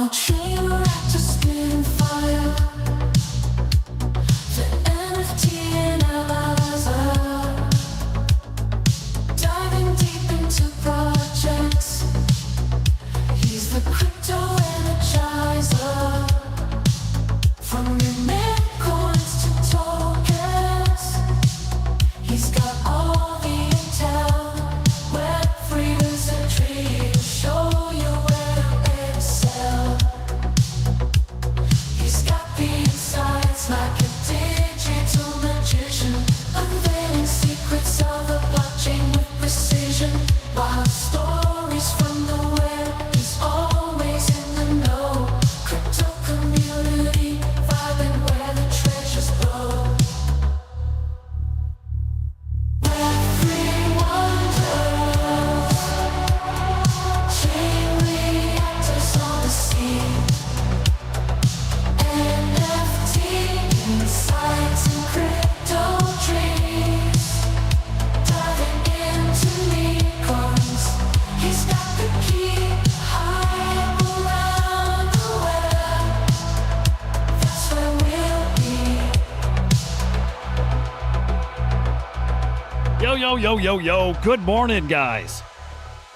Watching reactor spin fire, the NFT analyzer, diving deep into projects. He's the crypto energizer, from your meme coins to tokens. He's got all the intel, Web3 wizardry to show you where to excel. He's got the insights like a digital magician, unveiling secrets of the blockchain with precision. Wild stories from the web, he's always in the know. Crypto community, vibing where the treasures flow. Web3 wonders, chain reactors on the scene. NFT insights and crypto dreams, diving into meme coins. He's got the key, hype around the web. That's where we'll be. Yo. Good morning, guys.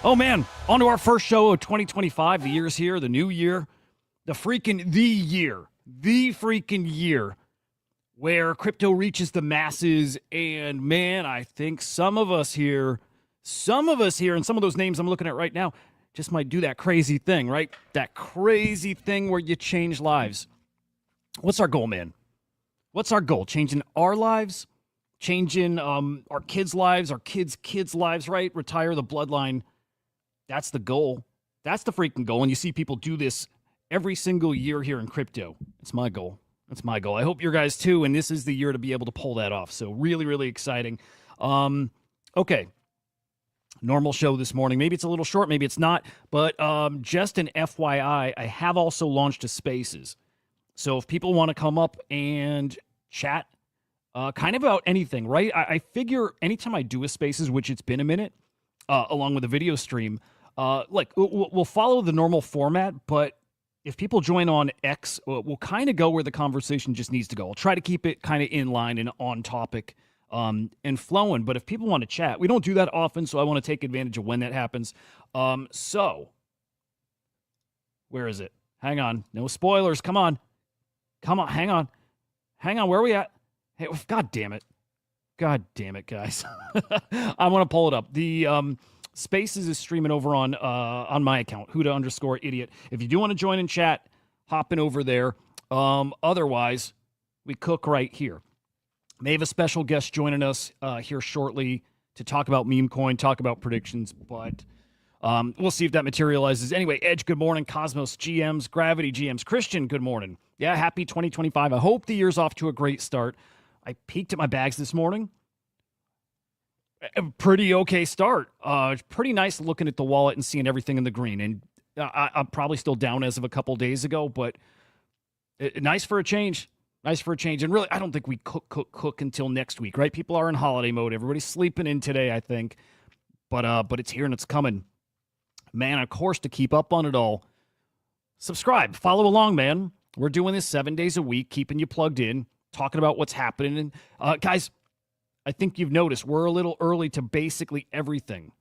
Oh, man. On to our first show of 2025. The year's here, the new year. The freaking year where crypto reaches the masses. And, man, I think some of us here, and some of those names I'm looking at right now, just might do that crazy thing, right? That crazy thing where you change lives. What's our goal, man? What's our goal? Changing our lives? Changing our kids' lives, our kids' lives, right? Retire the bloodline. That's the goal. That's the freaking goal. And you see people do this every single year here in crypto. It's my goal. That's my goal. I hope your guys too. And this is the year to be able to pull that off. So really, really exciting. Okay. Normal show this morning. Maybe it's a little short. Maybe it's not. But just an FYI, I have also launched a Spaces. So if people want to come up and chat, kind of about anything, right? I figure anytime I do a Spaces, which it's been a minute, along with a video stream, we'll follow the normal format, but if people join on X, we'll kind of go where the conversation just needs to go. I'll try to keep it kind of in line and on topic and flowing, but if people want to chat, we don't do that often, so I want to take advantage of when that happens. So, where is it? Hang on. No spoilers. Come on. Hang on. Where are we at? Hey, God damn it, guys. I want to pull it up. The Spaces is streaming over on my account, Hudah_idiot. If you do want to join in chat, hop in over there. Otherwise, we cook right here. May have a special guest joining us here shortly to talk about meme coin, talk about predictions, but we'll see if that materializes. Anyway, Edge, good morning. Cosmos GMs, Gravity GMs. Christian, good morning. Yeah, happy 2025. I hope the year's off to a great start. I peeked at my bags this morning. A pretty okay start. It's pretty nice looking at the wallet and seeing everything in the green. And I'm probably still down as of a couple days ago, but nice for a change. And really, I don't think we cook until next week, right? People are in holiday mode. Everybody's sleeping in today, I think. But it's here and it's coming. Man, of course, to keep up on it all, subscribe, follow along, man. We're doing this 7 days a week, keeping you plugged in, talking about what's happening. And guys, I think you've noticed we're a little early to basically everything.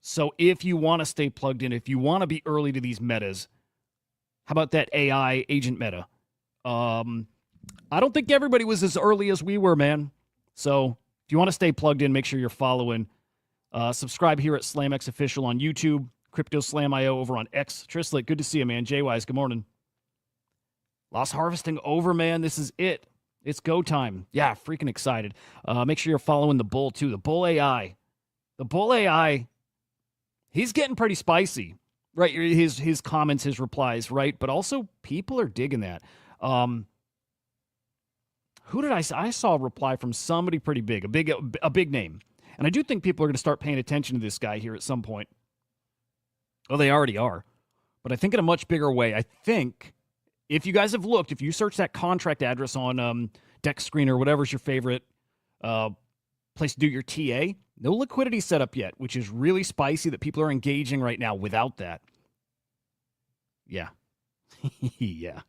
So if you want to stay plugged in, if you want to be early to these metas, how about that AI agent meta? I don't think everybody was as early as we were, man. So if you want to stay plugged in, make sure you're following. Subscribe here at SlamX Official on YouTube, Crypto Slam IO over on X. Trislet, good to see you, man. J-Wise, good morning. Lost harvesting over, man. This is it. It's go time. Yeah, freaking excited. Make sure you're following the Bull, too. The Bull AI. The Bull AI, he's getting pretty spicy, right? His comments, his replies, right? But also, people are digging that. Who did I saw a reply from somebody pretty big, a big name. And I do think people are going to start paying attention to this guy here at some point. Well, they already are. But I think in a much bigger way. I think if you guys have looked, if you search that contract address on Dex Screen or whatever's your favorite place to do your TA, no liquidity set up yet, which is really spicy that people are engaging right now without that. Yeah. Yeah.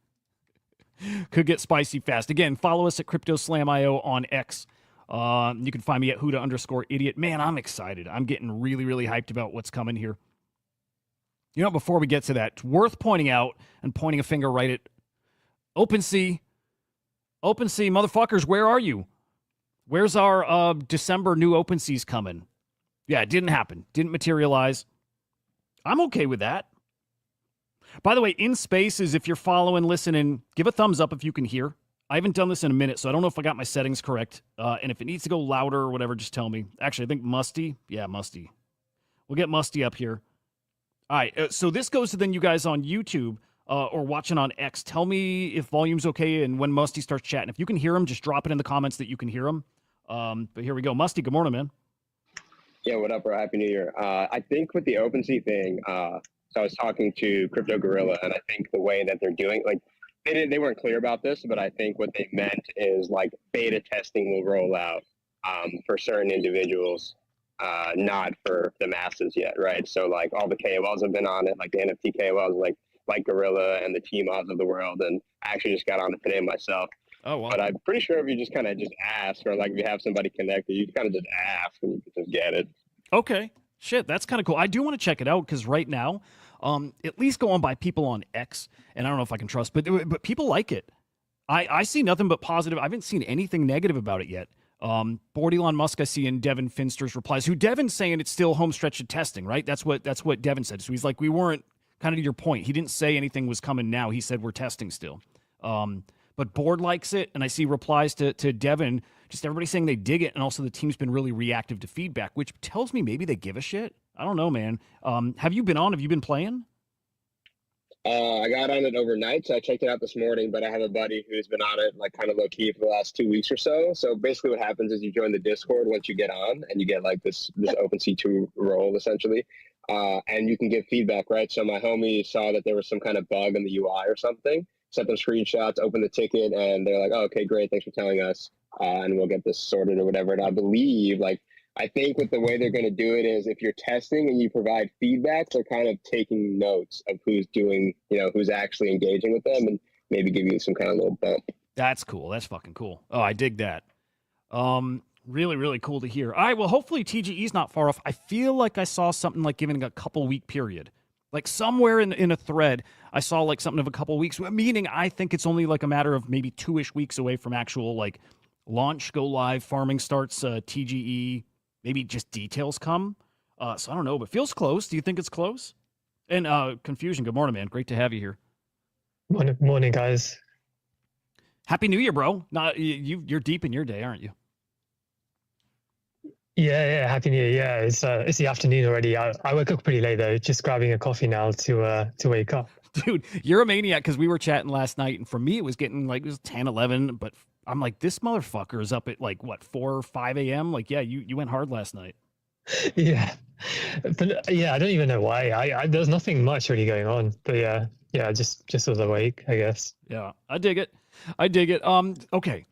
Could get spicy fast. Again, follow us at CryptoSlamIO on X. You can find me at Hudah_idiot. Man, I'm excited. I'm getting really, really hyped about what's coming here. You know, before we get to that, it's worth pointing out and pointing a finger right at OpenSea. OpenSea, motherfuckers, where are you? Where's our December new OpenSeas coming? Yeah, it didn't happen. Didn't materialize. I'm okay with that. By the way, in Spaces, if you're following, listening, give a thumbs up if you can hear. I haven't done this in a minute, so I don't know if I got my settings correct. And if it needs to go louder or whatever, just tell me. Actually, I think Musty. Yeah, Musty. We'll get Musty up here. All right, so this goes to then you guys on YouTube or watching on X. Tell me if volume's okay and when Musty starts chatting. If you can hear him, just drop it in the comments that you can hear him. But here we go. Musty, good morning, man. Yeah, what up, bro? Happy New Year. I think with the OpenSea thing, so I was talking to Crypto Gorilla, and I think the way that they're doing, like, they weren't clear about this, but I think what they meant is like beta testing will roll out for certain individuals, not for the masses yet, right? So like all the KOLs have been on it, like the NFT KOLs, like Gorilla and the T-Mods of the world, and I actually just got on it today myself. Oh, wow. But I'm pretty sure if you just kind of just ask, or like if you have somebody connected, you kind of just ask and you can just get it. Okay. Shit, that's kind of cool. I do want to check it out because right now, at least going by people on X, and I don't know if I can trust, but people like it. I see nothing but positive. I haven't seen anything negative about it yet. Board Elon Musk, I see in Devin Finster's replies, who Devin's saying it's still home stretch of testing, right? That's what Devin said. So he's like, we weren't, kind of to your point. He didn't say anything was coming now. He said we're testing still. But Board likes it, and I see replies to Devin, just everybody saying they dig it, and also the team's been really reactive to feedback, which tells me maybe they give a shit. I don't know, man. Have you been on? Have you been playing? I got on it overnight, so I checked it out this morning, but I have a buddy who's been on it like kind of low key for the last 2 weeks or so. So basically what happens is you join the Discord once you get on, and you get like this OpenSea 2 role essentially. And you can give feedback, right? So my homie saw that there was some kind of bug in the UI or something, sent them screenshots, opened the ticket, and they're like, oh, okay, great, thanks for telling us, and we'll get this sorted or whatever. And I believe, like, I think with the way they're going to do it is if you're testing and you provide feedback, they're kind of taking notes of who's doing, who's actually engaging with them, and maybe give you some kind of little bump. That's cool. That's fucking cool. Oh, I dig that. Really, really cool to hear. All right, well, hopefully TGE's not far off. I feel like I saw something like giving a couple week period. Like somewhere in a thread, I saw like something of a couple weeks, meaning I think it's only like a matter of maybe 2-ish weeks away from actual like launch, go live, farming starts, TGE, maybe just details come. So I don't know, but feels close. Do you think it's close? And Confusion, good morning, man. Great to have you here. Morning, guys. Happy New Year, bro. You're deep in your day, aren't you? Yeah. Happy New Year. Yeah, it's the afternoon already. I woke up pretty late though, just grabbing a coffee now to wake up. Dude, you're a maniac because we were chatting last night, and for me it was getting like, it was 10, 11, but I'm like, this motherfucker is up at like, what, 4 or 5 a.m.? Like, yeah, you went hard last night. Yeah. But yeah, I don't even know why. I there's nothing much really going on. But yeah, just was awake, I guess. Yeah, I dig it. Okay.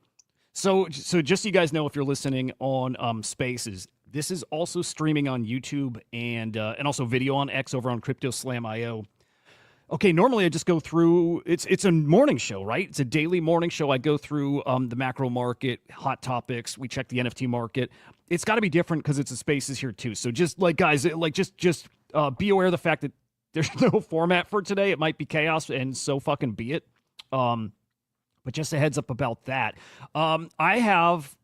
So just so you guys know, if you're listening on Spaces, this is also streaming on YouTube and also video on X over on CryptoSlamIO. Okay, normally I just go through, it's a morning show, right? It's a daily morning show. I go through the macro market, hot topics. We check the NFT market. It's got to be different because it's a Spaces here too. So just like, guys, like just be aware of the fact that there's no format for today. It might be chaos, and so fucking be it. But just a heads up about that. I have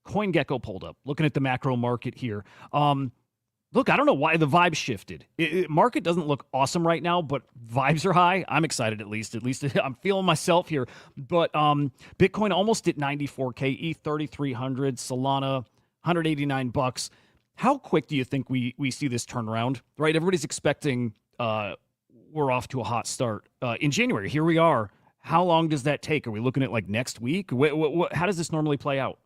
CoinGecko pulled up, looking at the macro market here. Look, I don't know why the vibe shifted. Market doesn't look awesome right now, but vibes are high. I'm excited at least. At least I'm feeling myself here. But Bitcoin almost at 94K, ETH 3,300, Solana $189. How quick do you think we see this turnaround? Right, everybody's expecting we're off to a hot start in January. Here we are. How long does that take? Are we looking at like next week? How does this normally play out?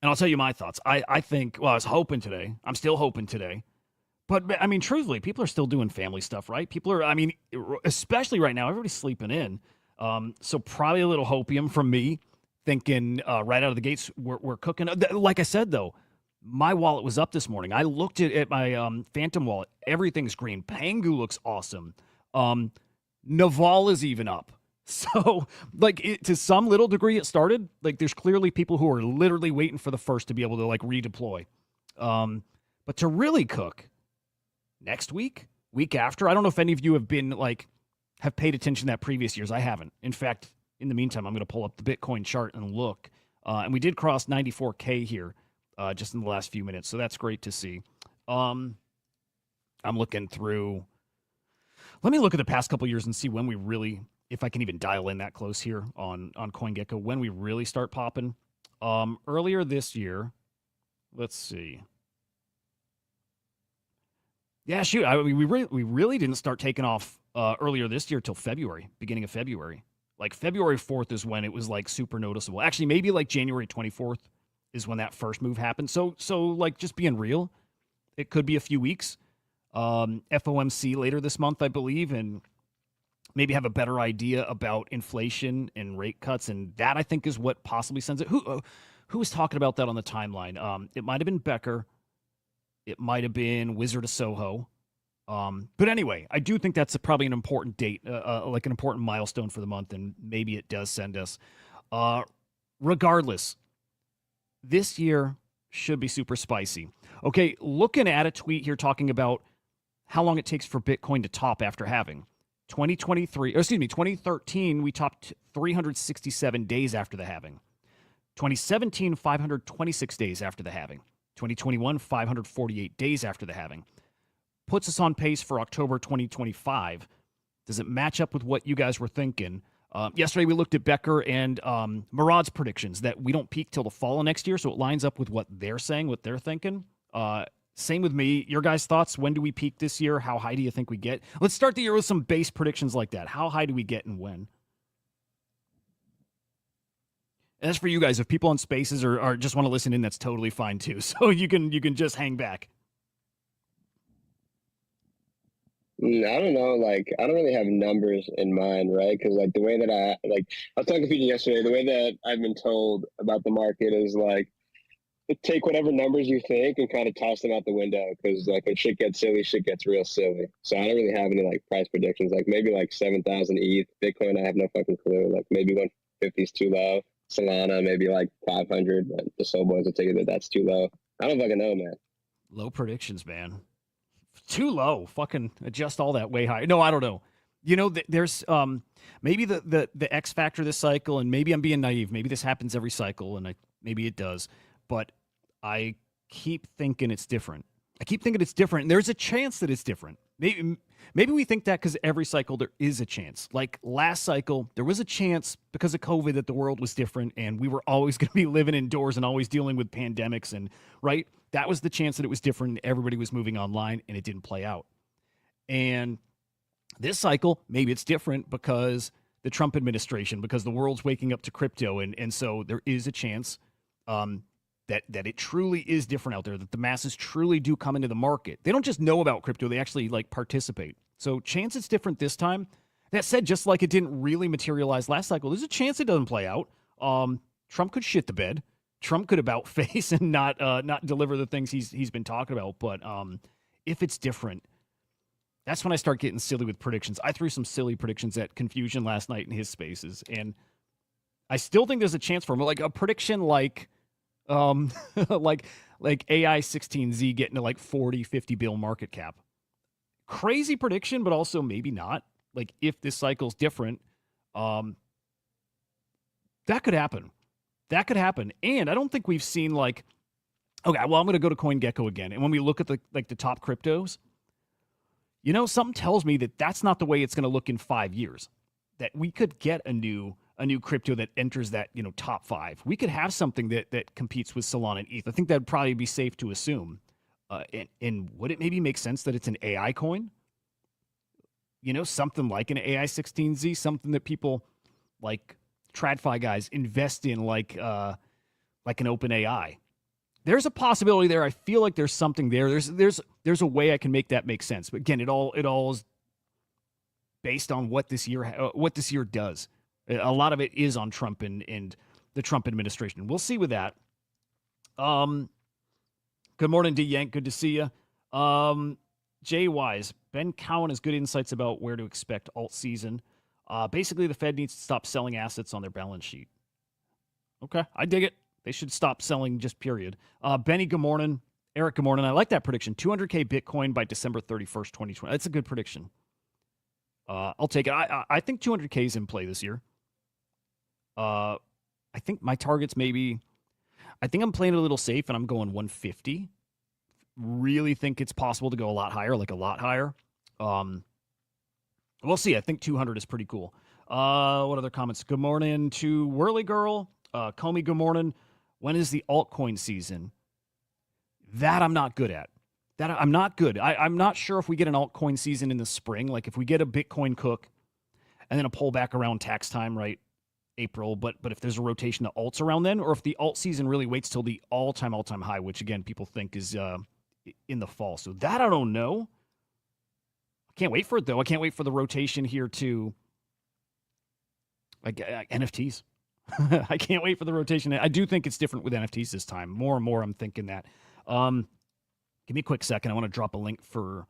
And I'll tell you my thoughts. I think, well, I was hoping today. I'm still hoping today. But, I mean, truthfully, people are still doing family stuff, right? People are, I mean, especially right now, everybody's sleeping in. So probably a little hopium from me, thinking right out of the gates, we're cooking. Like I said, though, my wallet was up this morning. I looked at my Phantom wallet. Everything's green. Pangu looks awesome. Naval is even up. So, like, to some little degree, it started. Like, there's clearly people who are literally waiting for the first to be able to, like, redeploy. But to really cook next week, week after, I don't know if any of you have been, like, have paid attention to that previous years. I haven't. In fact, in the meantime, I'm going to pull up the Bitcoin chart and look. And we did cross 94K here just in the last few minutes. So that's great to see. I'm looking through. Let me look at the past couple years and see when we really, if I can even dial in that close here on CoinGecko, when we really start popping. Earlier this year, let's see. Yeah, shoot. We really didn't start taking off earlier this year till February, beginning of February. Like February 4th is when it was like super noticeable. Actually, maybe like January 24th is when that first move happened. So like just being real, it could be a few weeks. FOMC later this month, I believe, and maybe have a better idea about inflation and rate cuts. And that, I think, is what possibly sends it. Who was talking about that on the timeline? It might have been Becker. It might have been Wizard of Soho. But anyway, I do think that's probably an important date, like an important milestone for the month, and maybe it does send us. Regardless, this year should be super spicy. Okay, looking at a tweet here talking about how long it takes for Bitcoin to top after halving. 2013, we topped 367 days after the halving. 2017, 526 days after the halving. 2021, 548 days after the halving. Puts us on pace for October 2025. Does it match up with what you guys were thinking? Yesterday, we looked at Becker and Murad's predictions that we don't peak till the fall of next year, so it lines up with what they're saying, what they're thinking. Same with me. Your guys' thoughts? When do we peak this year? How high do you think we get? Let's start the year with some base predictions like that. How high do we get and when? And that's for you guys. If people on Spaces or just want to listen in, that's totally fine too. So you can just hang back. I don't know. Like, I don't really have numbers in mind, right? Because like the way that I was talking to you yesterday, the way that I've been told about the market is like, take whatever numbers you think and kind of toss them out the window, because like when shit gets silly, shit gets real silly. So I don't really have any like price predictions. Like maybe like 7,000 ETH. Bitcoin, I have no fucking clue. Like maybe 150 is too low. Solana maybe like 500, but the Soul Boys will tell you that that's too low. I don't fucking know, man. Low predictions, man. Too low. Fucking adjust all that way high. No, I don't know. You know, there's maybe the X factor this cycle, and maybe I'm being naive. Maybe this happens every cycle, and maybe it does. But I keep thinking it's different. And there's a chance that it's different. Maybe we think that because every cycle there is a chance. Like last cycle, there was a chance because of COVID that the world was different, and we were always going to be living indoors and always dealing with pandemics. And right, that was the chance that it was different. Everybody was moving online, and it didn't play out. And this cycle, maybe it's different because the Trump administration, because the world's waking up to crypto, and so there is a chance that it truly is different out there, that the masses truly do come into the market. They don't just know about crypto, they actually like participate. So chance it's different this time. That said, just like it didn't really materialize last cycle, there's a chance it doesn't play out. Trump could shit the bed. Trump could about face and not deliver the things he's been talking about. But if it's different, that's when I start getting silly with predictions. I threw some silly predictions at Confusion last night in his Spaces, and I still think there's a chance for him. Like a prediction like like AI 16Z getting to like 40, 50 bill market cap. Crazy prediction, but also maybe not. Like if this cycle's different, that could happen. And I don't think we've seen like, okay, well, I'm going to go to CoinGecko again. And when we look at the top cryptos, you know, something tells me that that's not the way it's going to look in 5 years. That we could get a new crypto that enters that, you know, top 5. We could have something that competes with Solana and ETH. I think that'd probably be safe to assume. And would it maybe make sense that it's an AI coin? You know, something like an AI 16Z, something that people like TradFi guys invest in, like an OpenAI. There's a possibility there. I feel like there's something there. There's a way I can make that make sense. But again, it all is based on what this year does. A lot of it is on Trump and the Trump administration. We'll see with that. Good morning, D Yank. Good to see you. Jay Wise, Ben Cowan has good insights about where to expect alt season. Basically, the Fed needs to stop selling assets on their balance sheet. Okay, I dig it. They should stop selling, just period. Benny, good morning. Eric, good morning. I like that prediction. 200K Bitcoin by December 31st, 2020. That's a good prediction. I'll take it. I think 200K is in play this year. I think my target's maybe, I think I'm playing it a little safe and I'm going 150. Really think it's possible to go a lot higher, like a lot higher. We'll see. I think 200 is pretty cool. What other comments? Good morning to Whirly Girl. Comey, good morning. When is the altcoin season? That I'm not good at. That I'm not good. I'm not sure if we get an altcoin season in the spring. Like if we get a Bitcoin cook and then a pullback around tax time, right? April. But if there's a rotation to alts around then, or if the alt season really waits till the all-time high, which again, people think is in the fall. So that I don't know. I can't wait for it though. I can't wait for the rotation here to like NFTs. I can't wait for the rotation. I do think it's different with NFTs this time. More and more, I'm thinking that. Give me a quick second. I want to drop a link for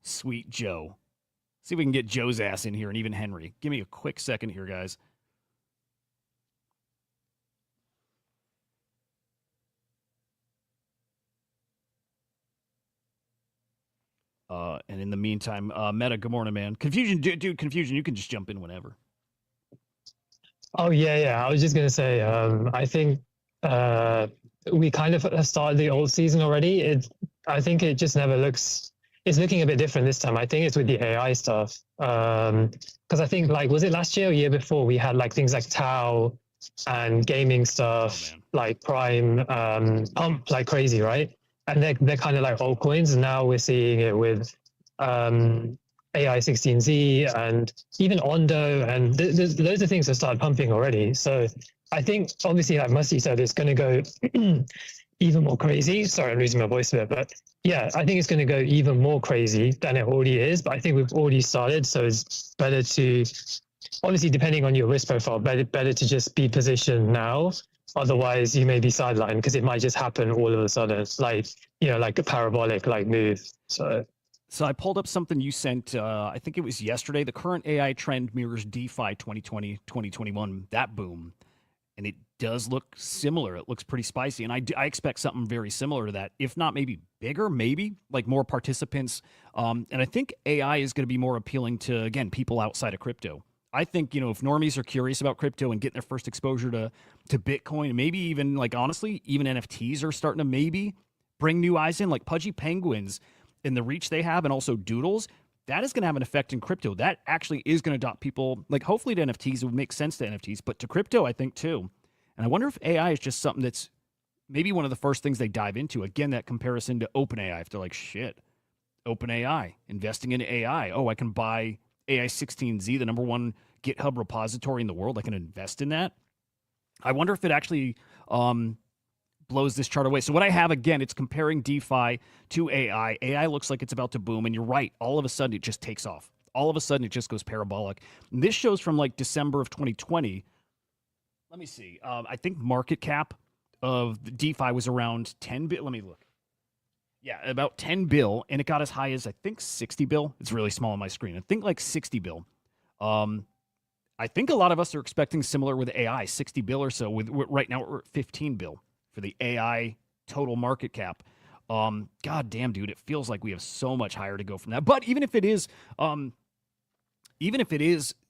Sweet Joe. See if we can get Joe's ass in here and even Henry. Give me a quick second here, guys. And in the meantime, Meta, good morning, man. Confusion, dude, Confusion, you can just jump in whenever. Oh yeah. I was just gonna say, I think we kind of started the old season already. I think it just never looks. It's looking a bit different this time. I think it's with the AI stuff. Because I think like was it last year or year before we had like things like Tau and gaming stuff like Prime pump like crazy, right? And they're kind of like altcoins. And now we're seeing it with AI16Z and even Ondo, and there's loads of things that started pumping already. So I think obviously like Musty said, it's going to go even more crazy. Sorry, I'm losing my voice a bit, but yeah, I think it's going to go even more crazy than it already is. But I think we've already started, so it's better to, obviously depending on your risk profile, better to just be positioned now. Otherwise, you may be sidelined because it might just happen all of a sudden. It's like, like a parabolic like move. So I pulled up something you sent, I think it was yesterday. The current AI trend mirrors DeFi 2020, 2021, that boom. And it does look similar. It looks pretty spicy. And I expect something very similar to that, if not maybe bigger, maybe like more participants. And I think AI is going to be more appealing to, again, people outside of crypto. I think, if normies are curious about crypto and getting their first exposure to Bitcoin, maybe even like, honestly, even NFTs are starting to maybe bring new eyes in, like Pudgy Penguins and the reach they have, and also Doodles. That is going to have an effect in crypto. That actually is going to adopt people, like hopefully to NFTs. It would make sense to NFTs, but to crypto, I think too. And I wonder if AI is just something that's maybe one of the first things they dive into. Again, that comparison to OpenAI. If they're like, shit, OpenAI, investing in AI. Oh, I can buy AI16Z, the #1 GitHub repository in the world. I can invest in that. I wonder if it actually blows this chart away. So what I have, again, it's comparing DeFi to AI. AI looks like it's about to boom, and you're right. All of a sudden, it just takes off. All of a sudden, it just goes parabolic. And this shows from like December of 2020. Let me see. I think market cap of the DeFi was around 10 bill. Let me look. Yeah, about 10 bill, and it got as high as, I think, 60 bill. It's really small on my screen. I think like 60 bill. I think a lot of us are expecting similar with AI, 60 bill or so. Right now, we're at 15 bill for the AI total market cap. God damn, dude, it feels like we have so much higher to go from that. But even if it is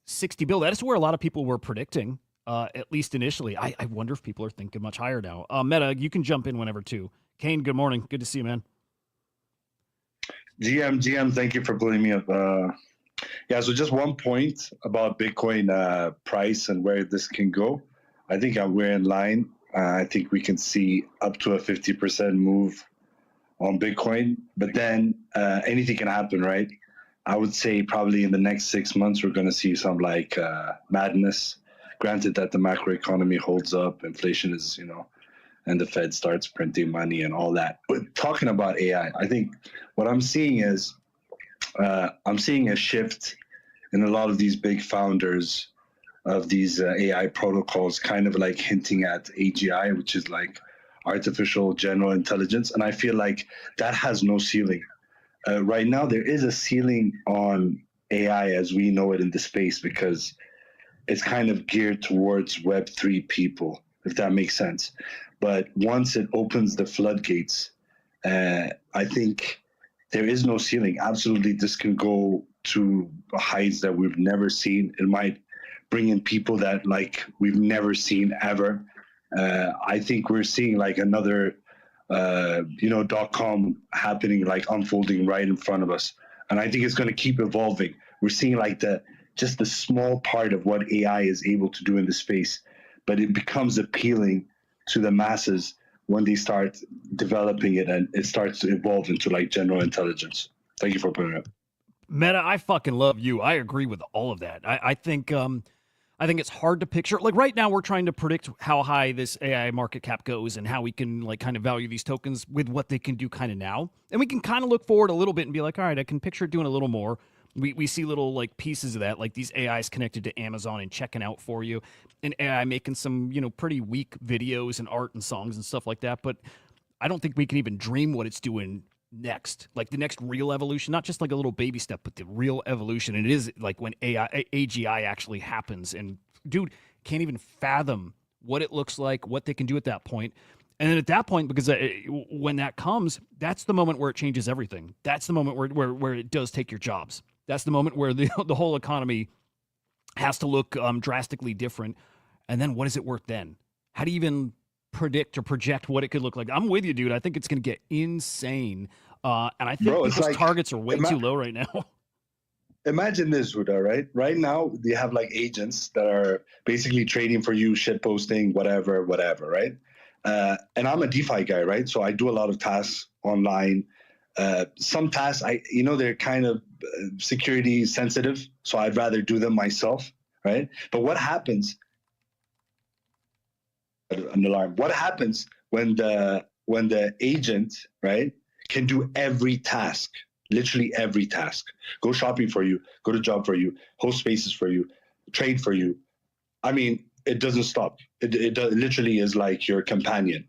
60 bill, that is where a lot of people were predicting, at least initially. I wonder if people are thinking much higher now. Meta, you can jump in whenever too. Kane, good morning. Good to see you, man. GM, thank you for pulling me up. So just one point about Bitcoin price and where this can go. I think we're in line. I think we can see up to a 50% move on Bitcoin, but then anything can happen, right? I would say probably in the next 6 months, we're going to see some like madness. Granted that the macroeconomy holds up, inflation is, and the Fed starts printing money and all that. But talking about AI, I think what I'm seeing is I'm seeing a shift in a lot of these big founders of these AI protocols, kind of like hinting at AGI, which is like artificial general intelligence, and I feel like that has no ceiling. Right now, there is a ceiling on AI as we know it in the space because it's kind of geared towards Web3 people, if that makes sense. But once it opens the floodgates, I think there is no ceiling. Absolutely, this can go to heights that we've never seen. It might bring in people that like we've never seen ever. I think we're seeing like another, .com happening, like unfolding right in front of us. And I think it's going to keep evolving. We're seeing like just the small part of what AI is able to do in the space, but it becomes appealing to the masses when they start developing it and it starts to evolve into like general intelligence. Thank you for putting it up. Meta, I fucking love you. I agree with all of that. I think it's hard to picture. Like right now, we're trying to predict how high this AI market cap goes and how we can like kind of value these tokens with what they can do kind of now. And we can kind of look forward a little bit and be like, all right, I can picture it doing a little more. We see little like pieces of that, like these AIs connected to Amazon and checking out for you, and AI making some pretty weak videos and art and songs and stuff like that. But I don't think we can even dream what it's doing next, like the next real evolution, not just like a little baby step, but the real evolution. And it is like when AGI actually happens, and dude, can't even fathom what it looks like, what they can do at that point. And then at that point, because when that comes, that's the moment where it changes everything. That's the moment where it does take your jobs. That's the moment where the whole economy has to look drastically different. And then what is it worth then? How do you even predict or project what it could look like? I'm with you, dude. I think it's going to get insane. And I think people's like, targets are way too low right now. Imagine this, Hudah, right? Right now, they have like agents that are basically trading for you, shit posting, whatever, right? And I'm a DeFi guy, right? So I do a lot of tasks online. Some tasks, they're kind of security sensitive, so I'd rather do them myself, right? But what happens? An alarm. What happens when the agent, right, can do every task, literally every task? Go shopping for you, go to job for you, host spaces for you, trade for you. I mean, it doesn't stop. It literally is like your companion.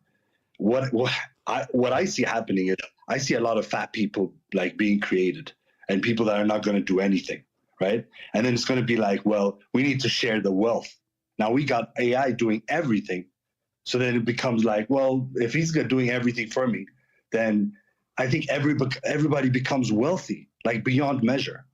What I see happening is I see a lot of fat people like being created and people that are not going to do anything, right? And then it's going to be like, well, we need to share the wealth. Now we got AI doing everything. So then it becomes like, well, if he's doing everything for me, then I think everybody becomes wealthy, like beyond measure.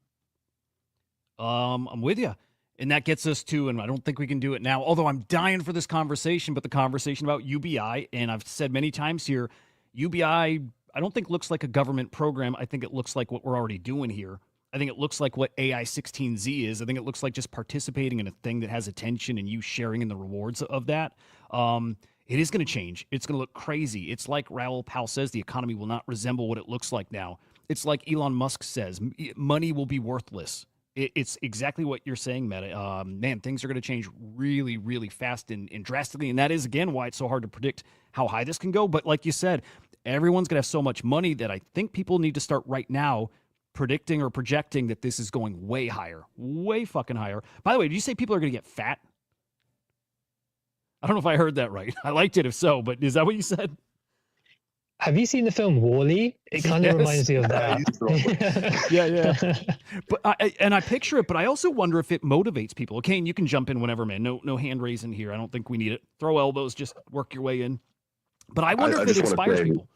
I'm with you. And that gets us to, and I don't think we can do it now, although I'm dying for this conversation, but the conversation about UBI, and I've said many times here, UBI, I don't think looks like a government program. I think it looks like what we're already doing here. I think it looks like what AI16Z is. I think it looks like just participating in a thing that has attention and you sharing in the rewards of that. It is going to change. It's going to look crazy. It's like Raoul Pal says, the economy will not resemble what it looks like now. It's like Elon Musk says, money will be worthless. It's exactly what you're saying, Meta. Man, things are going to change really, really fast and drastically. And that is, again, why it's so hard to predict how high this can go. But like you said, everyone's going to have so much money that I think people need to start right now predicting or projecting that this is going way higher, way fucking higher. By the way, did you say people are going to get fat? I don't know if I heard that right. I liked it if so, but is that what you said? Have you seen the film WALL-E? It kind of reminds me of that. Yeah. But I picture it, but I also wonder if it motivates people. Okay, and you can jump in whenever, man. No hand raising here. I don't think we need it. Throw elbows, just work your way in. But I wonder if it inspires people.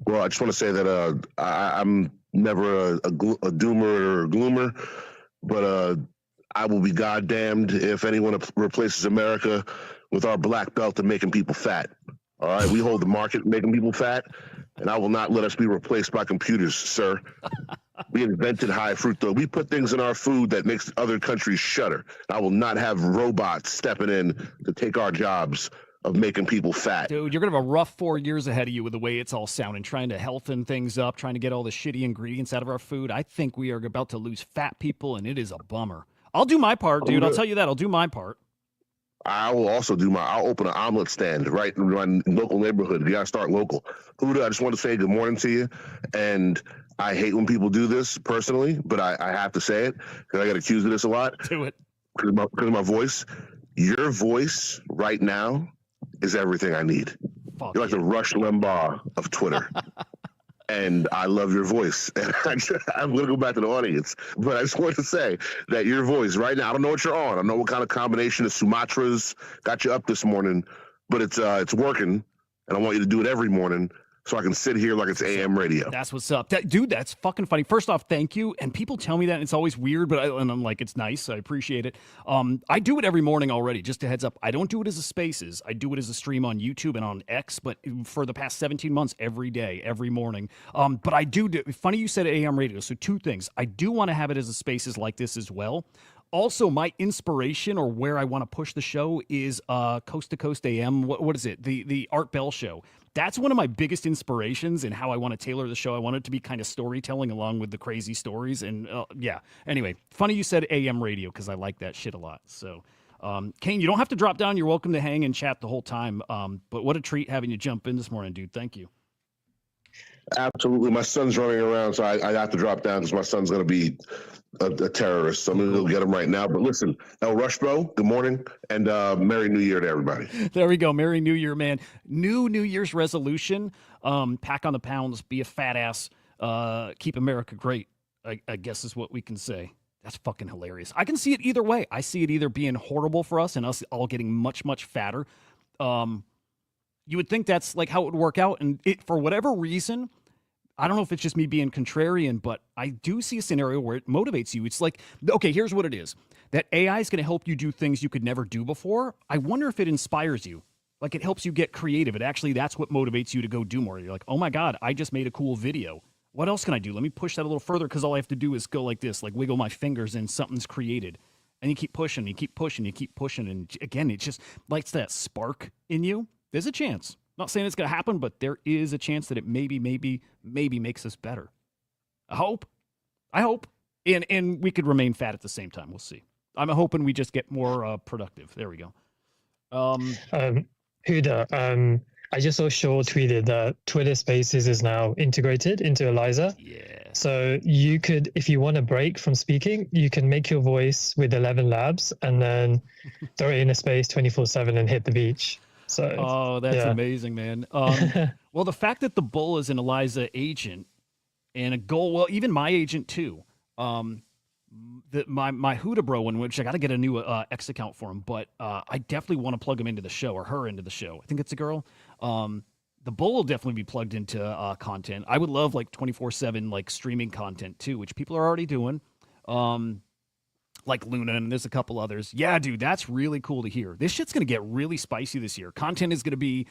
Well, I just want to say that I'm never a doomer or a gloomer, but I will be goddamned if anyone replaces America with our black belt and making people fat. All right, we hold the market, making people fat, and I will not let us be replaced by computers, sir. We invented high fructose. We put things in our food that makes other countries shudder. I will not have robots stepping in to take our jobs of making people fat. Dude, you're going to have a rough 4 years ahead of you with the way it's all sounding, trying to healthen things up, trying to get all the shitty ingredients out of our food. I think we are about to lose fat people, and it is a bummer. I'll do my part, dude. I'll tell you that. I'll do my part. I will also I'll open an omelet stand right in my local neighborhood. You got to start local. Hudah, I just want to say good morning to you. And I hate when people do this personally, but I have to say it because I get accused of this a lot. Do it. Because of my voice. Your voice right now is everything I need. Fuck You're like the Rush Limbaugh of Twitter. And I love your voice. And I'm going to go back to the audience, but I just want to say that your voice right now, I don't know what you're on. I don't know what kind of combination of Sumatras got you up this morning, but it's working. And I want you to do it every morning so I can sit here like it's AM radio. That's what's up. Dude, that's fucking funny. First off, thank you. And people tell me that, and it's always weird, but and I'm like, it's nice. I appreciate it. I do it every morning already, just a heads up. I don't do it as a Spaces. I do it as a stream on YouTube and on X, but for the past 17 months, every day, every morning. But I do, funny you said AM radio. So two things. I do want to have it as a Spaces like this as well. Also, my inspiration or where I want to push the show is Coast to Coast AM. What is it? The Art Bell show. That's one of my biggest inspirations in how I want to tailor the show. I want it to be kind of storytelling along with the crazy stories. And yeah, anyway, funny you said AM radio because I like that shit a lot. So, Kane, you don't have to drop down. You're welcome to hang and chat the whole time. But what a treat having you jump in this morning, dude. Thank you. Absolutely. My son's running around, so I have to drop down because my son's going to be a terrorist. So I'm going to go get him right now. But listen, El Rush Bro, good morning, and Merry New Year to everybody. There we go. Merry New Year, man. New Year's resolution, pack on the pounds, be a fat ass, keep America great, I guess is what we can say. That's fucking hilarious. I can see it either way. I see it either being horrible for us and us all getting much, much fatter. You would think that's like how it would work out. And it, for whatever reason, I don't know if it's just me being contrarian, but I do see a scenario where it motivates you. It's like, okay, here's what it is. That AI is going to help you do things you could never do before. I wonder if it inspires you. Like it helps you get creative. It actually, that's what motivates you to go do more. You're like, oh my God, I just made a cool video. What else can I do? Let me push that a little further because all I have to do is go like this, like wiggle my fingers and something's created. And you keep pushing, you keep pushing, you keep pushing. And again, it just lights that spark in you. There's a chance. Not saying it's going to happen, but there is a chance that it maybe makes us better. I hope. And we could remain fat at the same time. We'll see. I'm hoping we just get more productive. There we go. Hudah, I just saw Shaw tweeted that Twitter Spaces is now integrated into Eliza. Yeah. So you could, if you want a break from speaking, you can make your voice with 11 labs and then throw it in a space 24/7 and hit the beach. So, that's amazing, man. Well, the fact that the bull is an Eliza agent and a goal, well, even my agent too. My Hudah bro one, which I got to get a new X account for him, but I definitely want to plug him into the show or her into the show. I think it's a girl. The bull will definitely be plugged into content. I would love like 24/7 like streaming content too, which people are already doing. Like Luna, and there's a couple others. Yeah, dude, that's really cool to hear. This shit's going to get really spicy this year. Content is going to be,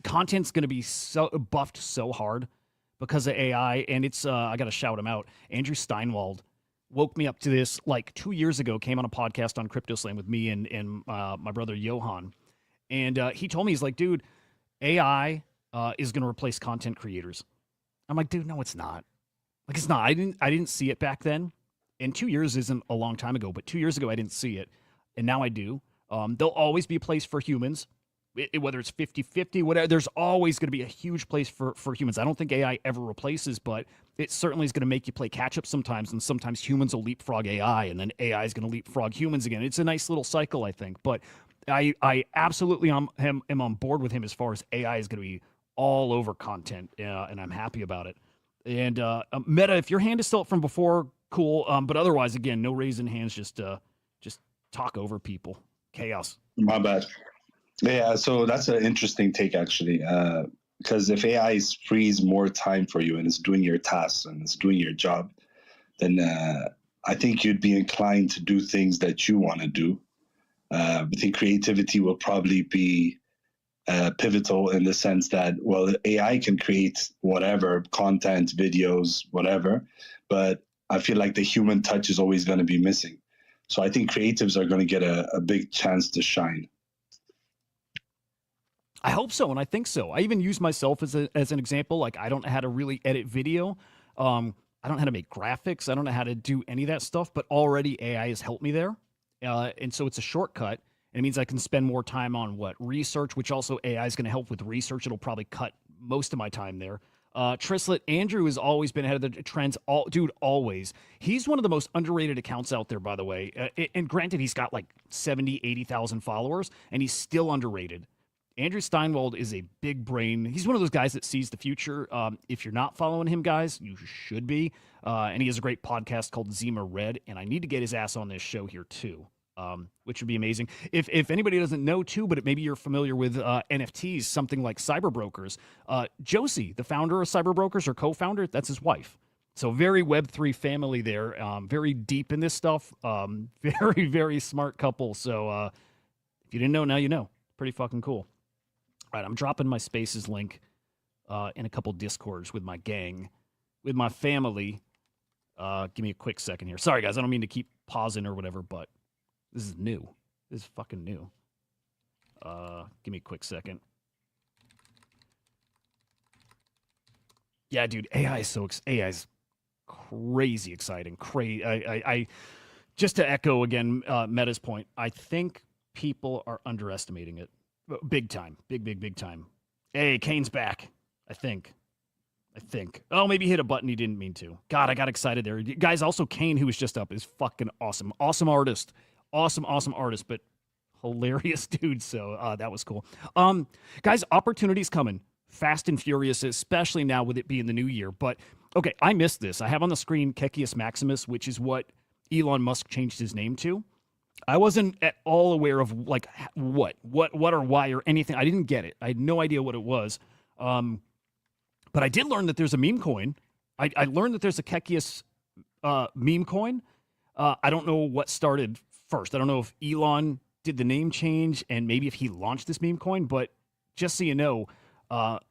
content's going to be so buffed so hard because of AI, and it's, I got to shout him out. Andrew Steinwald woke me up to this like 2 years ago, came on a podcast on Crypto Slam with me and my brother Johan, and he told me, he's like, dude, AI is going to replace content creators. I'm like, dude, no, it's not. Like, it's not. I didn't see it back then. And 2 years isn't a long time ago, but 2 years ago I didn't see it, and now I do. There'll always be a place for humans, whether it's 50-50, whatever. There's always going to be a huge place for humans. I don't think AI ever replaces, but it certainly is going to make you play catch-up sometimes, and sometimes humans will leapfrog AI, and then AI is going to leapfrog humans again. It's a nice little cycle, I think. But I absolutely am on board with him as far as AI is going to be all over content, and I'm happy about it. And Meta, if your hand is still up from before, cool. But otherwise, again, no raising hands, just talk over people. Chaos. My bad. Yeah, so that's an interesting take, actually. Because if AI frees more time for you and it's doing your tasks and it's doing your job, then I think you'd be inclined to do things that you want to do. I think creativity will probably be pivotal in the sense that, well, AI can create whatever, content, videos, whatever, but I feel like the human touch is always going to be missing. So I think creatives are going to get a big chance to shine. I hope so, and I think so. I even use myself as an example. Like, I don't know how to really edit video. I don't know how to make graphics. I don't know how to do any of that stuff, but already AI has helped me there. And so it's a shortcut. And it means I can spend more time on research, which also AI is going to help with research. It'll probably cut most of my time there. Trislet, Andrew has always been ahead of the trends. Dude, always. He's one of the most underrated accounts out there, by the way. And granted, he's got like 70, 80,000 followers, and he's still underrated. Andrew Steinwald is a big brain. He's one of those guys that sees the future. If you're not following him, guys, you should be. And he has a great podcast called Zima Red, and I need to get his ass on this show here too, which would be amazing. If anybody doesn't know too, but maybe you're familiar with NFTs, something like Cyberbrokers. Josie, the founder of Cyberbrokers or co-founder, that's his wife. So very Web3 family there, very deep in this stuff, very, very smart couple. So if you didn't know, now you know. Pretty fucking cool. All right, I'm dropping my Spaces link in a couple Discords with my gang, with my family. Give me a quick second here. Sorry, guys, I don't mean to keep pausing or whatever, but this is new. This is fucking new. Give me a quick second. Yeah, dude, AI is crazy exciting. I just to echo again Meta's point, I think people are underestimating it. Big time. Big time. Hey, Kane's back. I think. Oh, maybe he hit a button he didn't mean to. God, I got excited there. Guys, also Kane, who was just up, is fucking awesome. Awesome artist. Awesome artist, but hilarious dude. So that was cool. Guys, opportunities coming. Fast and furious, especially now with it being the new year. But, okay, I missed this. I have on the screen Kekius Maximus, which is what Elon Musk changed his name to. I wasn't at all aware of like what or why or anything. I didn't get it. I had no idea what it was. But I did learn that there's a meme coin. I learned that there's a Kekius meme coin. I don't know what started first. I don't know if Elon did the name change and maybe if he launched this meme coin. But just so you know,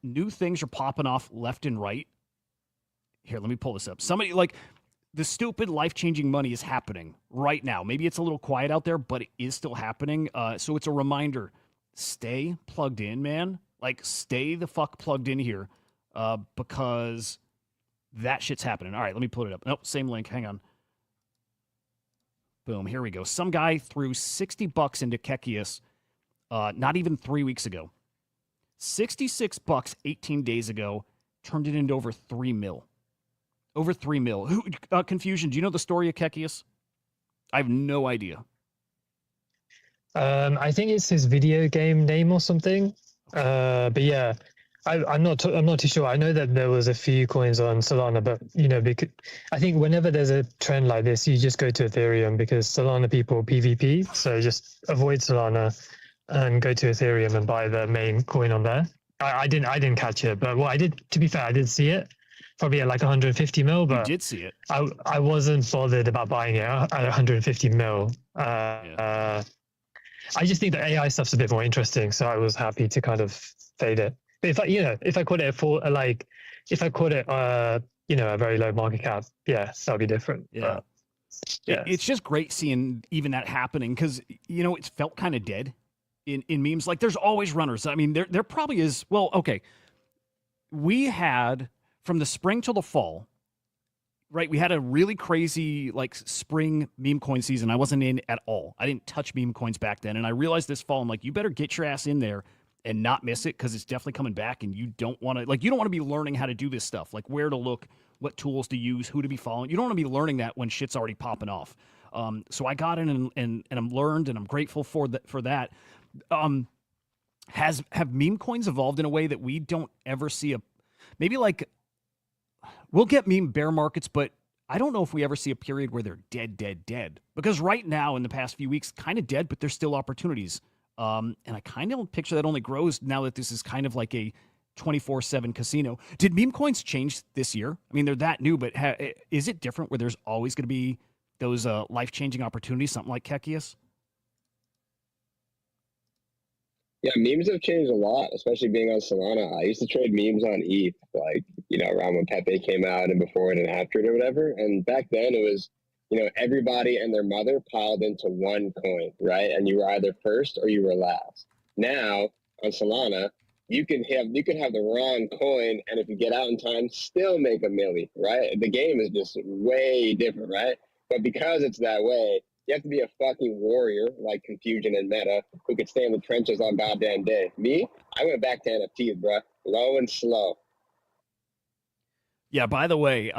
new things are popping off left and right. Here, let me pull this up. Somebody like... The stupid life-changing money is happening right now. Maybe it's a little quiet out there, but it is still happening. So it's a reminder. Stay plugged in, man. Like, stay the fuck plugged in here because that shit's happening. All right, let me pull it up. Nope, same link. Hang on. Boom, here we go. Some guy threw $60 into Kekius not even 3 weeks ago. $66 18 days ago, turned it into over 3 mil. Over 3 mil. Confusion. Do you know the story of Kekius? I have no idea. I think it's his video game name or something. But yeah, I'm not too sure. I know that there was a few coins on Solana, but because I think whenever there's a trend like this, you just go to Ethereum because Solana people PvP. So just avoid Solana and go to Ethereum and buy the main coin on there. I didn't catch it, but I did. To be fair, I did see it. Probably at like 150 mil, but you did see it. I wasn't bothered about buying it at 150 mil. I just think the AI stuff's a bit more interesting, so I was happy to kind of fade it. But if I caught it for a very low market cap, yeah, that'll be different. Yeah, yeah. It's just great seeing even that happening because it's felt kind of dead in memes. Like there's always runners. I mean, there probably is. Well, okay, we had. From the spring till the fall, right? We had a really crazy like spring meme coin season. I wasn't in at all. I didn't touch meme coins back then. And I realized this fall, I'm like, you better get your ass in there and not miss it because it's definitely coming back. And you don't want to be learning how to do this stuff, like where to look, what tools to use, who to be following. You don't want to be learning that when shit's already popping off. So I got in and I'm learned and I'm grateful for that. Have meme coins evolved in a way that we don't ever see maybe like, we'll get meme bear markets, but I don't know if we ever see a period where they're dead. Because right now, in the past few weeks, kind of dead, but there's still opportunities. And I kind of picture that only grows now that this is kind of like a 24/7 casino. Did meme coins change this year? I mean, they're that new, but is it different where there's always going to be those life-changing opportunities, something like Kekius? Yeah, memes have changed a lot, especially being on Solana. I used to trade memes on ETH, like, around when Pepe came out and before it and after it or whatever. And back then it was, everybody and their mother piled into one coin, right? And you were either first or you were last. Now on Solana, you can have the wrong coin, and if you get out in time, still make a milli, right? The game is just way different, right? But because it's that way, you have to be a fucking warrior like Confusion and Meta who could stay in the trenches all goddamn day. Me, I went back to NFTs, bro. Low and slow. Yeah, by the way,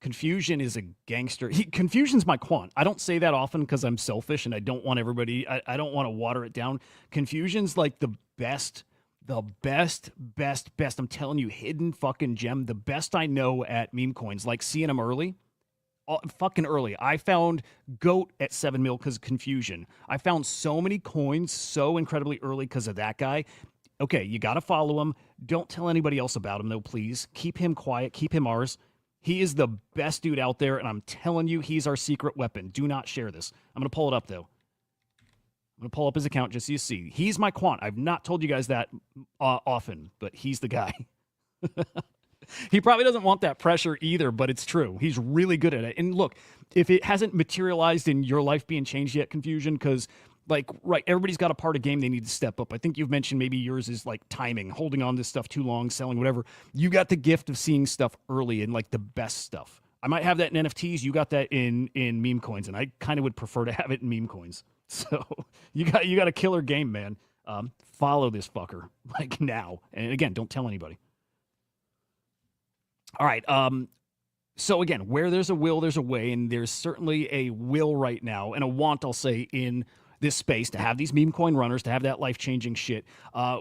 Confusion is a gangster. Confusion's my quant. I don't say that often because I'm selfish and I don't want everybody, I don't want to water it down. Confusion's like the best. I'm telling you, hidden fucking gem. The best I know at meme coins, like seeing them early. Fucking early. I found GOAT at 7 mil because of Confusion. I found so many coins so incredibly early because of that guy. Okay, you got to follow him. Don't tell anybody else about him, though, please. Keep him quiet. Keep him ours. He is the best dude out there, and I'm telling you, he's our secret weapon. Do not share this. I'm going to pull it up, though. I'm going to pull up his account just so you see. He's my quant. I've not told you guys that often, but he's the guy. He probably doesn't want that pressure either, but it's true. He's really good at it. And look, if it hasn't materialized in your life being changed yet, Confusion, because like, right, everybody's got a part of game they need to step up. I think you've mentioned maybe yours is like timing, holding on to stuff too long, selling, whatever. You got the gift of seeing stuff early and like the best stuff. I might have that in NFTs. You got that in meme coins, and I kind of would prefer to have it in meme coins. So you got a killer game, man. Follow this fucker like now. And again, don't tell anybody. All right. So again, where there's a will, there's a way, and there's certainly a will right now and a want, I'll say, in this space to have these meme coin runners, to have that life-changing shit.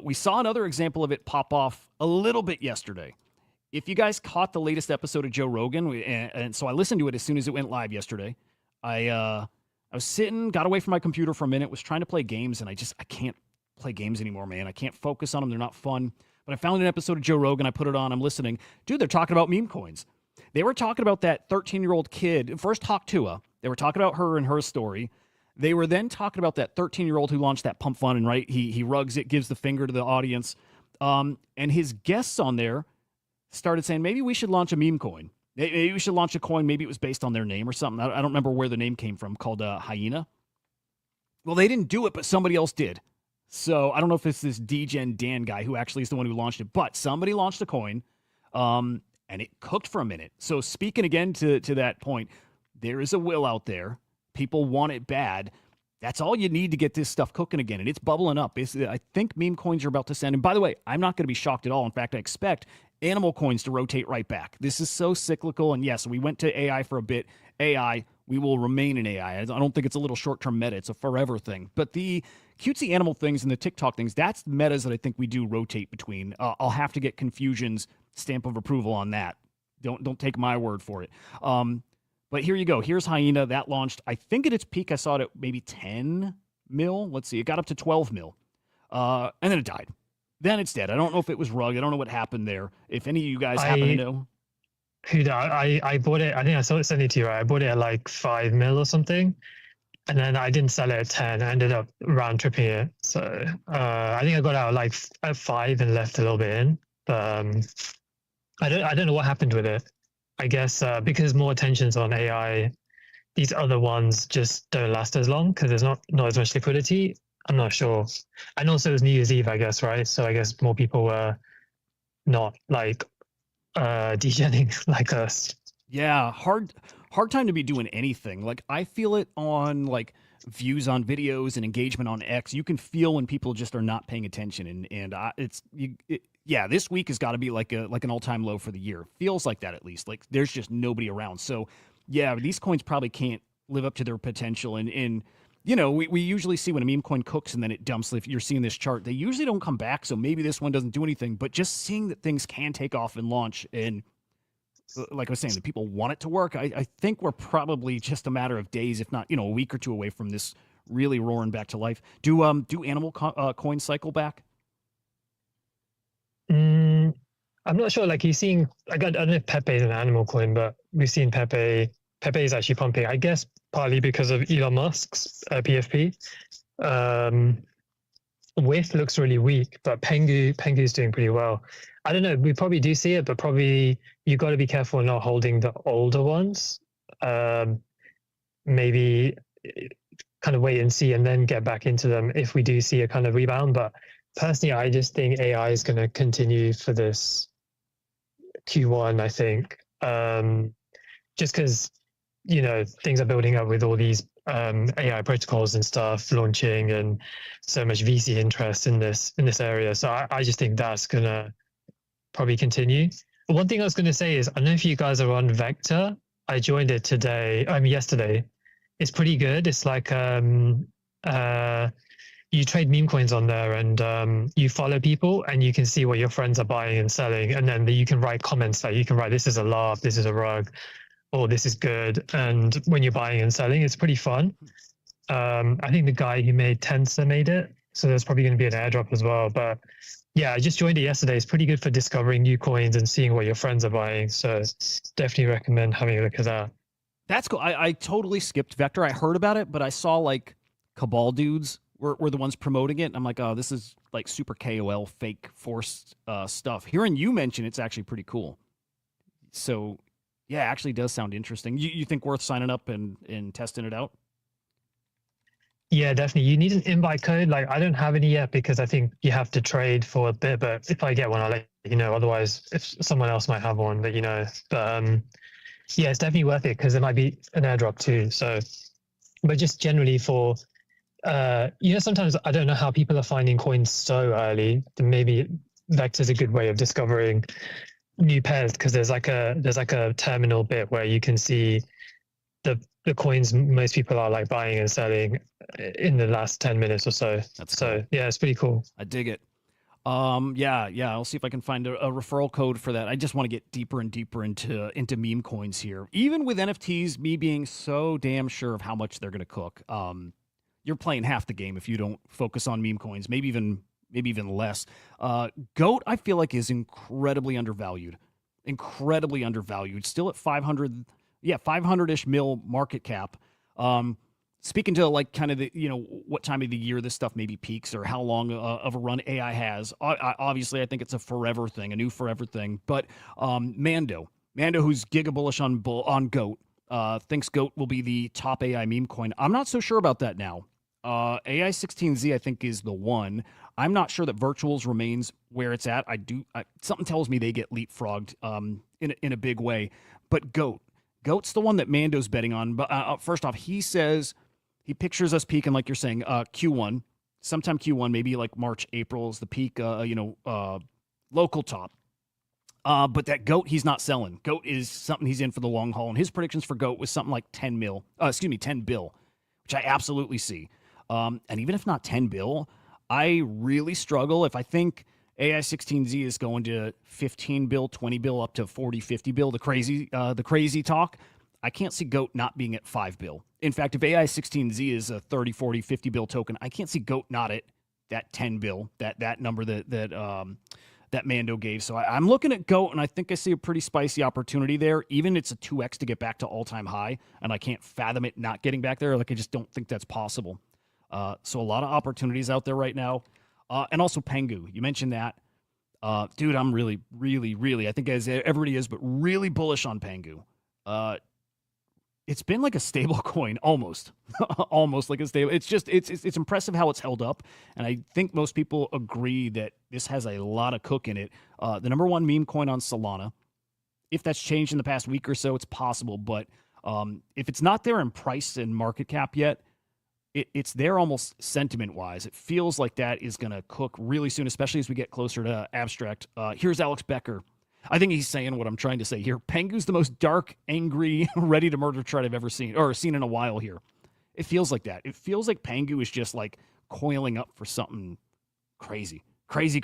We saw another example of it pop off a little bit yesterday. If you guys caught the latest episode of Joe Rogan, and so I listened to it as soon as it went live yesterday. I was sitting, got away from my computer for a minute, was trying to play games, and I can't play games anymore, man. I can't focus on them. They're not fun. But I found an episode of Joe Rogan. I put it on. I'm listening. Dude, they're talking about meme coins. They were talking about that 13-year-old kid. First, talked Hudah. They were talking about her and her story. They were then talking about that 13-year-old who launched that pump fund, and right, he rugs it, gives the finger to the audience. And his guests on there started saying, maybe we should launch a meme coin. Maybe we should launch a coin. Maybe it was based on their name or something. I don't remember where the name came from, called Hyena. Well, they didn't do it, but somebody else did. So I don't know if it's this DGen Dan guy who actually is the one who launched it, but somebody launched a coin, and it cooked for a minute. So speaking again to that point, there is a will out there. People want it bad. That's all you need to get this stuff cooking again, and it's bubbling up. I think meme coins are about to send. And by the way, I'm not going to be shocked at all. In fact, I expect animal coins to rotate right back. This is so cyclical, and yes, we went to AI for a bit. AI, we will remain in AI. I don't think it's a little short-term meta. It's a forever thing. But the cutesy animal things and the TikTok things, that's metas that I think we do rotate between. I'll have to get Confusion's stamp of approval on that. Don't take my word for it. But here you go. Here's Hyena. That launched, I think at its peak, I saw it at maybe 10 mil. Let's see. It got up to 12 mil. And then it died. Then it's dead. I don't know if it was rug. I don't know what happened there. If any of you guys happen to know. Hudah, I bought it. I think I saw it send it to you, right? I bought it at like 5 mil or something. And then I didn't sell it at 10. I ended up round tripping it. So I think I got out like at 5 and left a little bit in. But I don't know what happened with it. I guess because more attention's on AI, these other ones just don't last as long because there's not as much liquidity. I'm not sure. And also it was New Year's Eve, I guess, right? So I guess more people were not like degening like us. Yeah, hard time to be doing anything. Like I feel it on like views on videos and engagement on X. You can feel when people just are not paying attention, yeah, this week has got to be like an all-time low for the year. Feels like that at least. Like there's just nobody around. So yeah, these coins probably can't live up to their potential. And you know, we usually see when a meme coin cooks and then it dumps. If you're seeing this chart, they usually don't come back. So maybe this one doesn't do anything. But just seeing that things can take off and launch, and like I was saying, that people want it to work, I think we're probably just a matter of days, if not, a week or two away from this really roaring back to life. Do animal coins cycle back? I'm not sure. Like you've seen, I don't know if Pepe is an animal coin, but we've seen Pepe. Pepe is actually pumping, I guess, partly because of Elon Musk's PFP. With looks really weak, but Pangu's doing pretty well. I don't know. We probably do see it, but probably you got to be careful not holding the older ones. Maybe kind of wait and see, and then get back into them if we do see a kind of rebound. But personally, I just think AI is going to continue for this Q1. I think just because things are building up with all these AI protocols and stuff launching, and so much VC interest in this area. So I just think that's gonna probably continue. One thing I was gonna say is, I don't know if you guys are on Vector. I joined it today. Yesterday. It's pretty good. It's like you trade meme coins on there, and you follow people, and you can see what your friends are buying and selling, and then you can write comments. Like you can write, "This is a laugh. This is a rug," or "This is good." And when you're buying and selling, it's pretty fun. I think the guy who made Tensor made it, so there's probably going to be an airdrop as well. But yeah, I just joined it yesterday. It's pretty good for discovering new coins and seeing what your friends are buying. So definitely recommend having a look at that. That's cool. I totally skipped Vector. I heard about it, but I saw like Cabal dudes were the ones promoting it. And I'm like, oh, this is like super KOL fake forced stuff. Hearing you mention it's actually pretty cool. So yeah, it actually does sound interesting. You think worth signing up and testing it out? Yeah, definitely. You need an invite code. Like I don't have any yet because I think you have to trade for a bit, but if I get one, I'll let you know. Otherwise, if someone else might have one, let you know. But yeah, it's definitely worth it because there might be an airdrop too. So, but just generally for, sometimes I don't know how people are finding coins so early. Maybe Vector's a good way of discovering new pairs because there's like a terminal bit where you can see the coins most people are like buying and selling in the last 10 minutes or so. That's so cool. Yeah, it's pretty cool. I dig it. Yeah, I'll see if I can find a referral code for that. I just want to get deeper and deeper into meme coins here. Even with NFTs, me being so damn sure of how much they're going to cook. You're playing half the game if you don't focus on meme coins, maybe even less. GOAT, I feel like, is incredibly undervalued. Still at 500-ish mil market cap. Speaking to like kind of the, what time of the year this stuff maybe peaks or how long of a run AI has. Obviously, I think it's a forever thing, a new forever thing. But Mando, who's giga bullish on GOAT, thinks GOAT will be the top AI meme coin. I'm not so sure about that now. AI16Z, I think, is the one. I'm not sure that Virtuals remains where it's at. Something tells me they get leapfrogged in a big way. But GOAT's the one that Mando's betting on. But first off, he says he pictures us peaking, like you're saying, Q1, sometime Q1, maybe like March, April is the peak, local top. But that GOAT, he's not selling. GOAT is something he's in for the long haul. And his predictions for GOAT was something like 10 bill, which I absolutely see. And even if not 10 bill, I really struggle if I think AI16Z is going to 15 bill, 20 bill, up to 40, 50 bill, the crazy talk. I can't see GOAT not being at 5 bill. In fact, if AI16Z is a 30, 40, 50 bill token, I can't see GOAT not at that 10 bill, that number that Mando gave. So I'm looking at GOAT, and I think I see a pretty spicy opportunity there. Even it's a 2x to get back to all-time high, and I can't fathom it not getting back there. Like I just don't think that's possible. So a lot of opportunities out there right now. And also Pangu, you mentioned that. Dude, I'm really, really, really, I think as everybody is, but really bullish on Pangu. It's been like a stable coin, almost like a stable. It's just, it's impressive how it's held up. And I think most people agree that this has a lot of cook in it. The number one meme coin on Solana. If that's changed in the past week or so, it's possible. But if it's not there in price and market cap yet, it's there almost sentiment-wise. It feels like that is going to cook really soon, especially as we get closer to abstract. Here's Alex Becker. I think he's saying what I'm trying to say here. Pangu's the most dark, angry, ready-to-murder chart I've ever seen, or seen in a while here. It feels like that. It feels like Pangu is just like coiling up for something crazy. Crazy.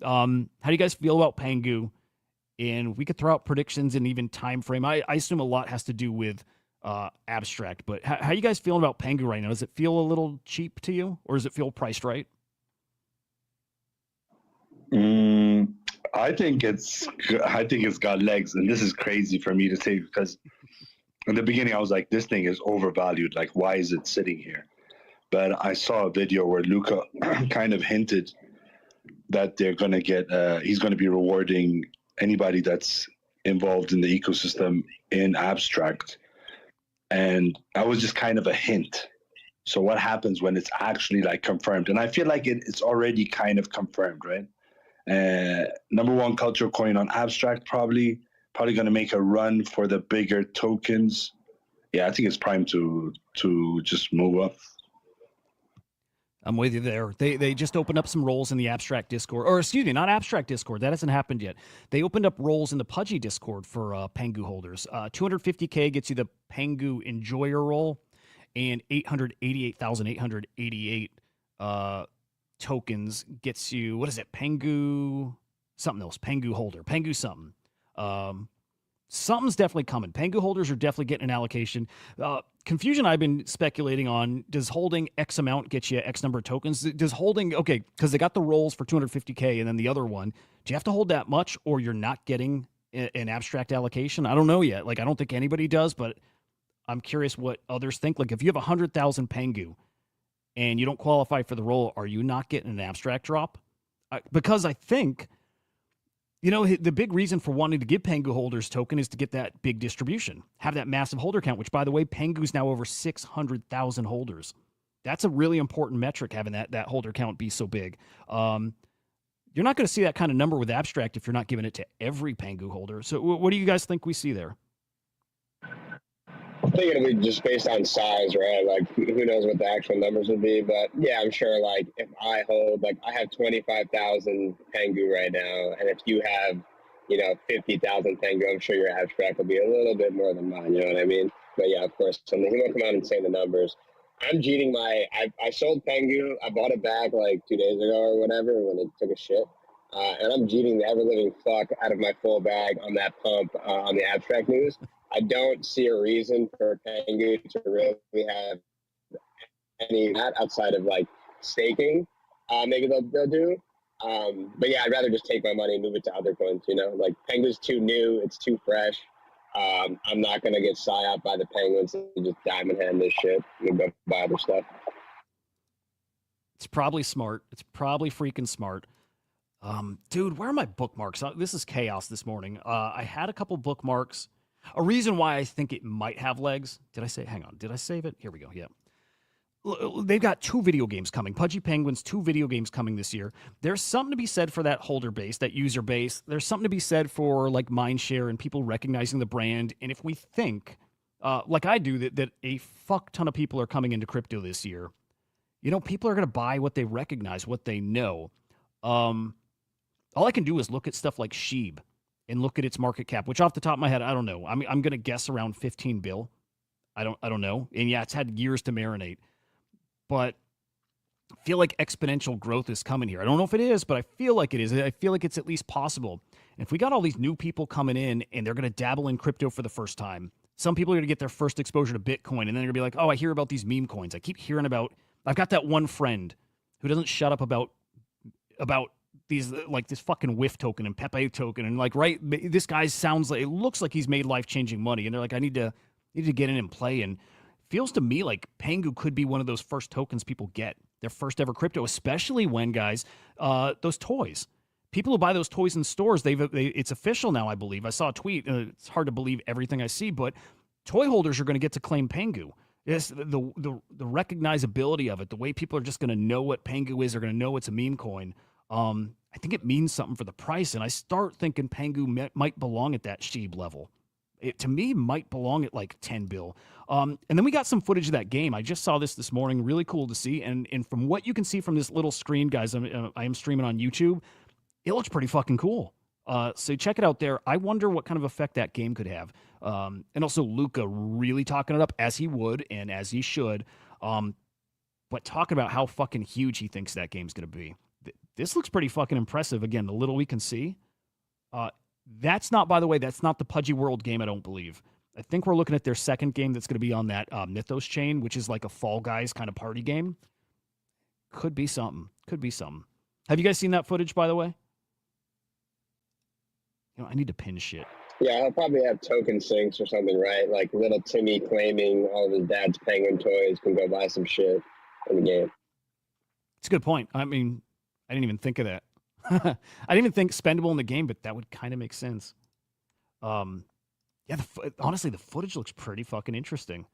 How do you guys feel about Pangu? And we could throw out predictions and even time frame. I assume a lot has to do with abstract, but how you guys feeling about Pangu right now? Does it feel a little cheap to you, or does it feel priced right? I think it's got legs, and this is crazy for me to say because in the beginning I was like, this thing is overvalued. Like, why is it sitting here? But I saw a video where Luca kind of hinted that they're going to get, he's going to be rewarding anybody that's involved in the ecosystem in abstract. And that was just kind of a hint. So what happens when it's actually like confirmed? And I feel like it's already kind of confirmed, right? Number one culture coin on abstract, probably going to make a run for the bigger tokens. Yeah, I think it's primed to just move up. I'm with you there. They just opened up some roles in the abstract Discord, or excuse me, not abstract Discord. That hasn't happened yet. They opened up roles in the Pudgy Discord for Pangu holders. 250K gets you the Pangu Enjoyer role, and 888,888 tokens gets you, what is it? Pangu something else. Pangu holder. Pangu something. Something's definitely coming. Pangu holders are definitely getting an allocation. Confusion I've been speculating on, does holding X amount get you X number of tokens? Does holding, okay, because they got the rolls for 250K and then the other one, do you have to hold that much or you're not getting an abstract allocation? I don't know yet. Like, I don't think anybody does, but I'm curious what others think. Like, if you have 100,000 Pangu and you don't qualify for the roll, are you not getting an abstract drop? Because I think, you know, the big reason for wanting to give Pangu holders token is to get that big distribution, have that massive holder count, which, by the way, Pangu's now over 600,000 holders. That's a really important metric, having that holder count be so big. You're not going to see that kind of number with abstract if you're not giving it to every Pangu holder. So what do you guys think we see there? I think it'll be just based on size, right? Like, who knows what the actual numbers would be. But yeah, I'm sure, like, if I hold, like, I have 25,000 Pangu right now. And if you have, you know, 50,000 Pangu, I'm sure your abstract will be a little bit more than mine. You know what I mean? But yeah, of course, he won't come out and say the numbers. I'm cheating I sold Pangu. I bought it back like 2 days ago or whatever when it took a shit. And I'm cheating the ever-living fuck out of my full bag on that pump on the abstract news. I don't see a reason for Pangu to really have any of that outside of like staking. Maybe they'll do. But yeah, I'd rather just take my money and move it to other coins, you know? Like, Pangu's too new, it's too fresh. I'm not gonna get psyoped by the Penguins and just diamond hand this shit and go buy other stuff. It's probably smart. It's probably freaking smart. Dude, where are my bookmarks? This is chaos this morning. I had a couple bookmarks. A reason why I think it might have legs. Did I save it? Here we go. Yeah. They've got 2 video games coming. Pudgy Penguins, 2 video games coming this year. There's something to be said for that holder base, that user base. There's something to be said for like mindshare and people recognizing the brand. And if we think, like I do, that a fuck ton of people are coming into crypto this year, you know, people are going to buy what they recognize, what they know. All I can do is look at stuff like Sheeb and look at its market cap, which off the top of my head, I don't know. I'm going to guess around 15 bill. I don't know. And yeah, it's had years to marinate. But I feel like exponential growth is coming here. I don't know if it is, but I feel like it is. I feel like it's at least possible. And if we got all these new people coming in and they're going to dabble in crypto for the first time, some people are going to get their first exposure to Bitcoin, and then they're going to be like, oh, I hear about these meme coins. I keep hearing about, I've got that one friend who doesn't shut up about these, like this fucking whiff token and Pepe token. And like, right, this guy sounds like, it looks like he's made life-changing money. And they're like, I need to get in and play. And feels to me like Pangu could be one of those first tokens people get, their first ever crypto, especially when, guys, those toys. People who buy those toys in stores, it's official now, I believe. I saw a tweet. It's hard to believe everything I see, but toy holders are going to get to claim Pangu. Yes, the recognizability of it, the way people are just going to know what Pangu is, they're going to know it's a meme coin. I think it means something for the price, and I start thinking Pangu might belong at that Sheeb level. It, to me, might belong at like 10 bill. And then we got some footage of that game. I just saw this morning. Really cool to see. And from what you can see from this little screen, guys, I am streaming on YouTube. It looks pretty fucking cool. So check it out there. I wonder what kind of effect that game could have. And also Luca really talking it up, as he would and as he should. But talking about how fucking huge he thinks that game's going to be. This looks pretty fucking impressive. Again, the little we can see. That's not, by the way, that's not the Pudgy World game, I don't believe. I think we're looking at their second game that's going to be on that Mythos chain, which is like a Fall Guys kind of party game. Could be something. Could be something. Have you guys seen that footage, by the way? You know, I need to pin shit. Yeah, I'll probably have token sinks or something, right? Like little Timmy claiming all of his dad's penguin toys can go buy some shit in the game. It's a good point. I mean, I didn't even think of that. I didn't even think spendable in the game, but that would kind of make sense. Yeah, honestly, the footage looks pretty fucking interesting.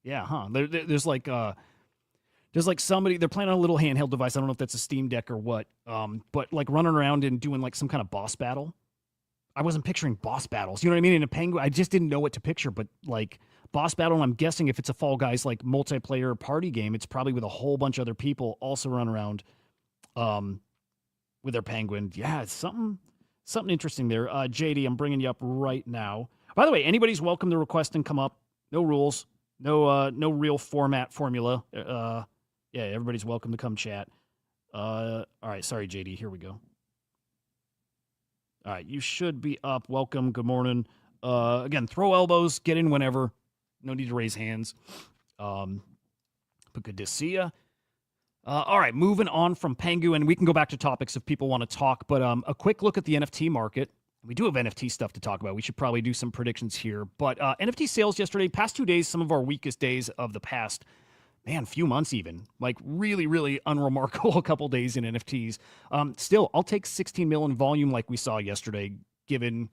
Yeah, huh? There's like somebody, they're playing on a little handheld device. I don't know if that's a Steam Deck or what. But like running around and doing like some kind of boss battle. I wasn't picturing boss battles. You know what I mean? In a Penguin, I just didn't know what to picture. But like boss battle. And I'm guessing if it's a Fall Guys like multiplayer party game, it's probably with a whole bunch of other people also run around with their penguin. Yeah, it's something interesting there. JD, I'm bringing you up right now. By the way, anybody's welcome to request and come up. No rules. No real formula. Yeah, everybody's welcome to come chat. All right, sorry, JD. Here we go. All right, you should be up. Welcome. Good morning. Again, throw elbows. Get in whenever. No need to raise hands. But good to see you. All right, moving on from Pangu, and we can go back to topics if people want to talk. But a quick look at the NFT market. We do have NFT stuff to talk about. We should probably do some predictions here. But NFT sales yesterday, past 2 days, some of our weakest days of the past, few months even. Like really, really unremarkable a couple days in NFTs. Still, I'll take 16 mil in volume like we saw yesterday, given,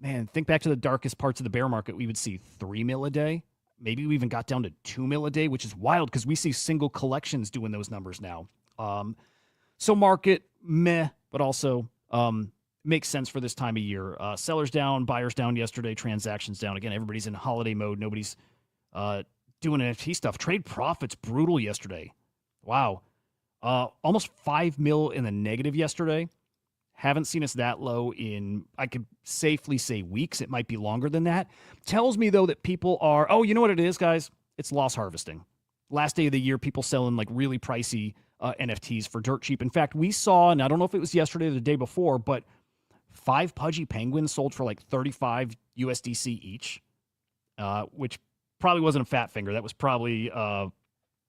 think back to the darkest parts of the bear market. We would see 3 mil a day. Maybe we even got down to 2 mil a day, which is wild because we see single collections doing those numbers now. So market, meh, but also makes sense for this time of year. Sellers down, buyers down yesterday, transactions down. Again, everybody's in holiday mode. Nobody's doing NFT stuff. Trade profits brutal yesterday. Wow. Almost 5 mil in the negative yesterday. Haven't seen us that low in, I could safely say, weeks. It might be longer than that. Tells me, though, that people are, you know what it is, guys? It's loss harvesting. Last day of the year, people selling like really pricey NFTs for dirt cheap. In fact, we saw, and I don't know if it was yesterday or the day before, but 5 Pudgy Penguins sold for like 35 USDC each, which probably wasn't a fat finger. That was probably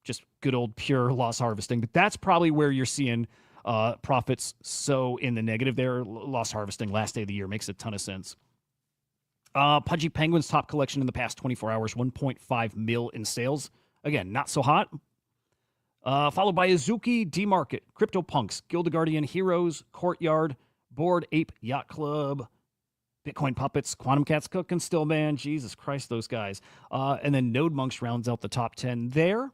just good old pure loss harvesting. But that's probably where you're seeing profits so in the negative there. Loss harvesting last day of the year makes a ton of sense. Pudgy Penguins top collection in the past 24 hours, 1.5 mil in sales. Again, not so hot. Followed by Azuki, D-Market, CryptoPunks, Guildigardian Heroes, Courtyard, Bored Ape Yacht Club, Bitcoin Puppets, Quantum Cats cooking still, man. Jesus Christ, those guys. And then Node Monks rounds out the top 10 there.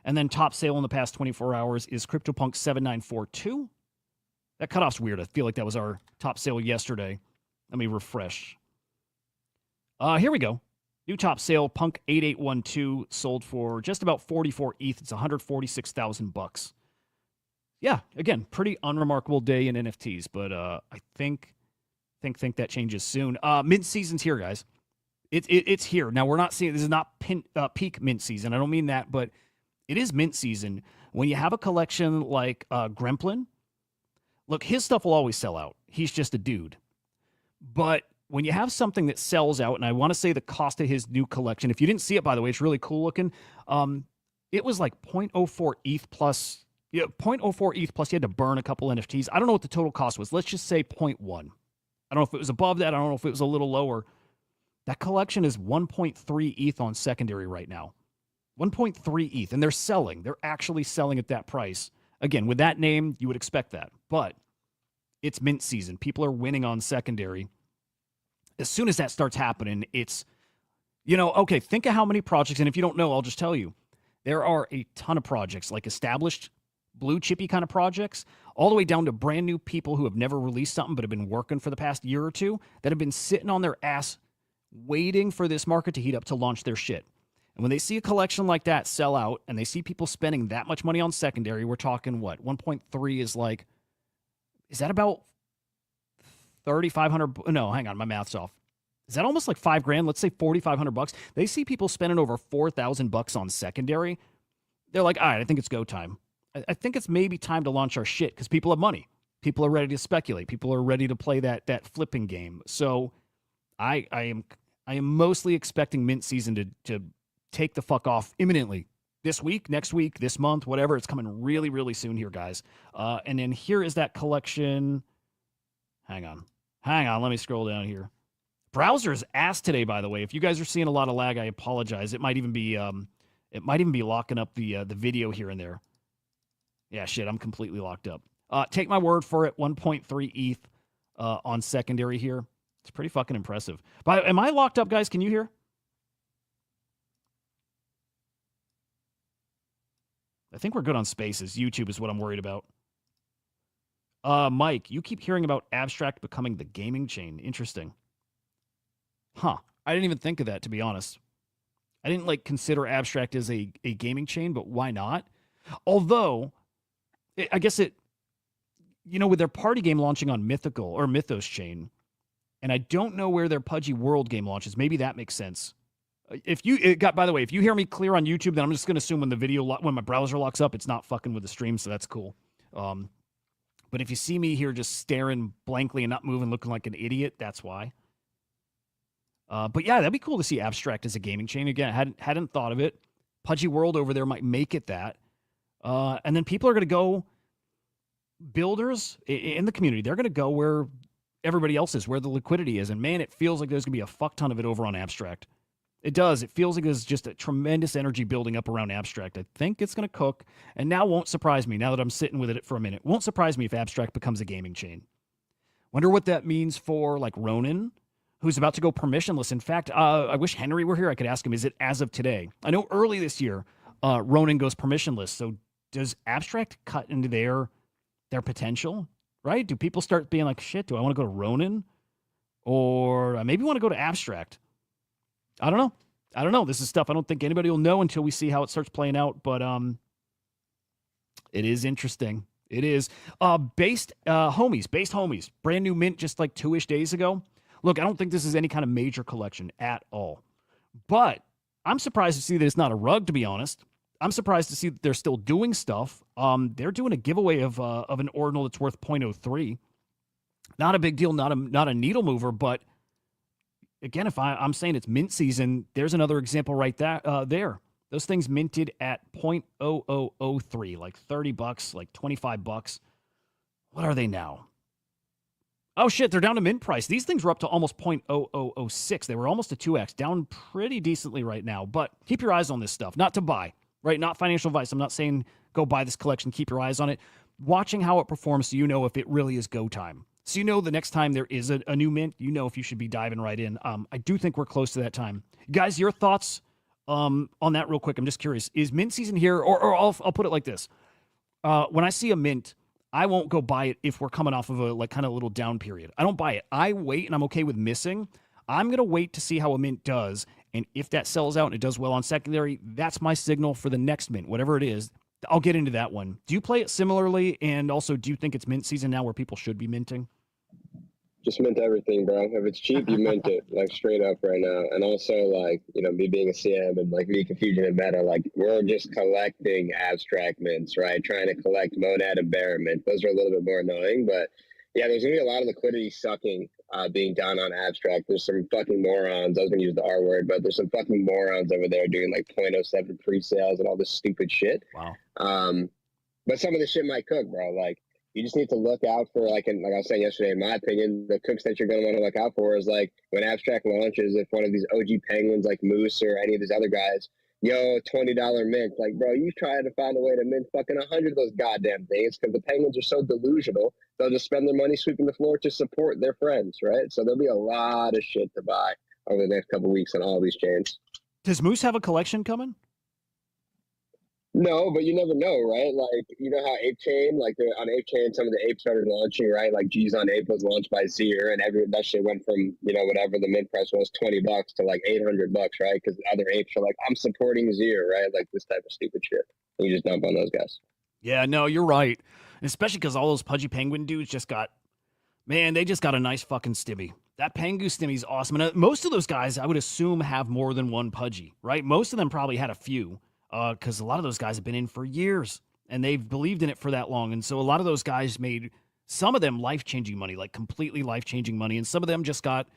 And then top sale in the past 24 hours is CryptoPunk 7942. That cutoff's weird. I feel like that was our top sale yesterday. Let me refresh. Here we go. New top sale, Punk 8812, sold for just about 44 ETH. It's $146,000. Yeah, again, pretty unremarkable day in NFTs, but I think that changes soon. Mint season's here, guys. It's here. Now, we're not seeing, this is not peak mint season. I don't mean that, but it is mint season. When you have a collection like Gremplin, look, his stuff will always sell out. He's just a dude. But when you have something that sells out, and I want to say the cost of his new collection, if you didn't see it, by the way, it's really cool looking. It was like 0.04 ETH plus, 0.04 ETH plus you had to burn a couple NFTs. I don't know what the total cost was. Let's just say 0.1. I don't know if it was above that. I don't know if it was a little lower. That collection is 1.3 ETH on secondary right now. 1.3 ETH, and they're selling. They're actually selling at that price. Again, with that name, you would expect that. But it's mint season. People are winning on secondary. As soon as that starts happening, it's, okay, think of how many projects, and if you don't know, I'll just tell you. There are a ton of projects, like established blue chippy kind of projects, all the way down to brand new people who have never released something but have been working for the past year or two that have been sitting on their ass waiting for this market to heat up to launch their shit. And when they see a collection like that sell out and they see people spending that much money on secondary, we're talking what? 1.3 is that about 3,500? No, hang on, my math's off. Is that almost like $5,000? Let's say $4,500. They see people spending over $4,000 on secondary. They're like, all right, I think it's go time. I think it's maybe time to launch our shit because people have money. People are ready to speculate. People are ready to play that flipping game. So I am mostly expecting mint season to take the fuck off imminently. This week, next week, this month, whatever. It's coming really, really soon here, guys. And then here is that collection. Hang on. Let me scroll down here. Browser's ass today, by the way. If you guys are seeing a lot of lag, I apologize. It might even be locking up the video here and there. Yeah, shit, I'm completely locked up. Take my word for it. 1.3 ETH on secondary here. It's pretty fucking impressive. But am I locked up, guys? Can you hear? I think we're good on spaces. YouTube is what I'm worried about. Mike, you keep hearing about Abstract becoming the gaming chain. Interesting. Huh. I didn't even think of that, to be honest. I didn't like consider Abstract as a gaming chain, but why not? Although, I guess it, with their party game launching on Mythical or Mythos chain, and I don't know where their Pudgy World game launches. Maybe that makes sense. By the way, if you hear me clear on YouTube, then I'm just going to assume when my browser locks up, it's not fucking with the stream, so that's cool. But if you see me here just staring blankly and not moving, looking like an idiot, that's why. But yeah, that'd be cool to see Abstract as a gaming chain. Again, I hadn't thought of it. Pudgy World over there might make it that. And then people are going to go, builders in the community, they're going to go where everybody else is, where the liquidity is. And man, it feels like there's going to be a fuck ton of it over on Abstract. It does. It feels like there's just a tremendous energy building up around Abstract. I think it's going to cook. And now won't surprise me, now that I'm sitting with it for a minute. Won't surprise me if Abstract becomes a gaming chain. Wonder what that means for like Ronin, who's about to go permissionless. In fact, I wish Henry were here. I could ask him, is it as of today? I know early this year, Ronin goes permissionless. So does Abstract cut into their potential, right? Do people start being like, shit, do I want to go to Ronin? Or maybe want to go to Abstract? I don't know. This is stuff I don't think anybody will know until we see how it starts playing out. But it is interesting. It is. Based Homies. Brand new mint just like 2-ish days ago. Look, I don't think this is any kind of major collection at all. But I'm surprised to see that it's not a rug, to be honest. I'm surprised to see that they're still doing stuff. They're doing a giveaway of an ordinal that's worth 0.03. Not a big deal, not a needle mover, but again, if I'm saying it's mint season, there's another example right there. Those things minted at 0.0003, like $30, like $25. What are they now? Oh shit, they're down to mint price. These things were up to almost 0.0006. They were almost a 2x, down pretty decently right now. But keep your eyes on this stuff, not to buy, right? Not financial advice. I'm not saying go buy this collection. Keep your eyes on it. Watching how it performs so you know if it really is go time. So you know the next time there is a new mint, you know if you should be diving right in. I do think we're close to that time. Guys, your thoughts on that real quick? I'm just curious. Is mint season here? Or I'll put it like this. When I see a mint, I won't go buy it if we're coming off of a like kind of little down period. I don't buy it. I wait, and I'm okay with missing. I'm going to wait to see how a mint does. And if that sells out and it does well on secondary, that's my signal for the next mint, whatever it is. I'll get into that one. Do you play it similarly? And also, do you think it's mint season now where people should be minting? Just mint everything, bro. If it's cheap, you mint it, like straight up right now. And also, like, me being a CM and like me confusion and meta, like we're just collecting abstract mints, right? Trying to collect monad and bear mint. Those are a little bit more annoying, but yeah, there's gonna be a lot of liquidity sucking being done on abstract. There's some fucking morons. I was gonna use the R word, but there's some fucking morons over there doing like 0.07 pre-sales and all this stupid shit. Wow. But some of the shit might cook, bro. Like, you just need to look out for, like I was saying yesterday, in my opinion, the cooks that you're going to want to look out for is, like, when Abstract launches, if one of these OG Penguins, like Moose or any of these other guys, $20 mint. Like, bro, you try to find a way to mint fucking 100 of those goddamn things because the Penguins are so delusional, they'll just spend their money sweeping the floor to support their friends, right? So there'll be a lot of shit to buy over the next couple of weeks on all these chains. Does Moose have a collection coming? No, but you never know, right? Like, you know how Ape Chain, like on Ape Chain, some of the apes started launching, right? Like G's on Ape was launched by Zier, and that shit went from, whatever the mint price was, $20 to like $800, right? Because other apes are like, I'm supporting Zier, right? Like this type of stupid shit. And you just dump on those guys. Yeah, no, you're right. And especially because all those Pudgy Penguin dudes they just got a nice fucking stimmy. That Pangu stimmy is awesome. And most of those guys, I would assume, have more than one Pudgy, right? Most of them probably had a few. Because a lot of those guys have been in for years and they've believed in it for that long. And so a lot of those guys made some of them life-changing money, like completely life-changing money. And some of them just got,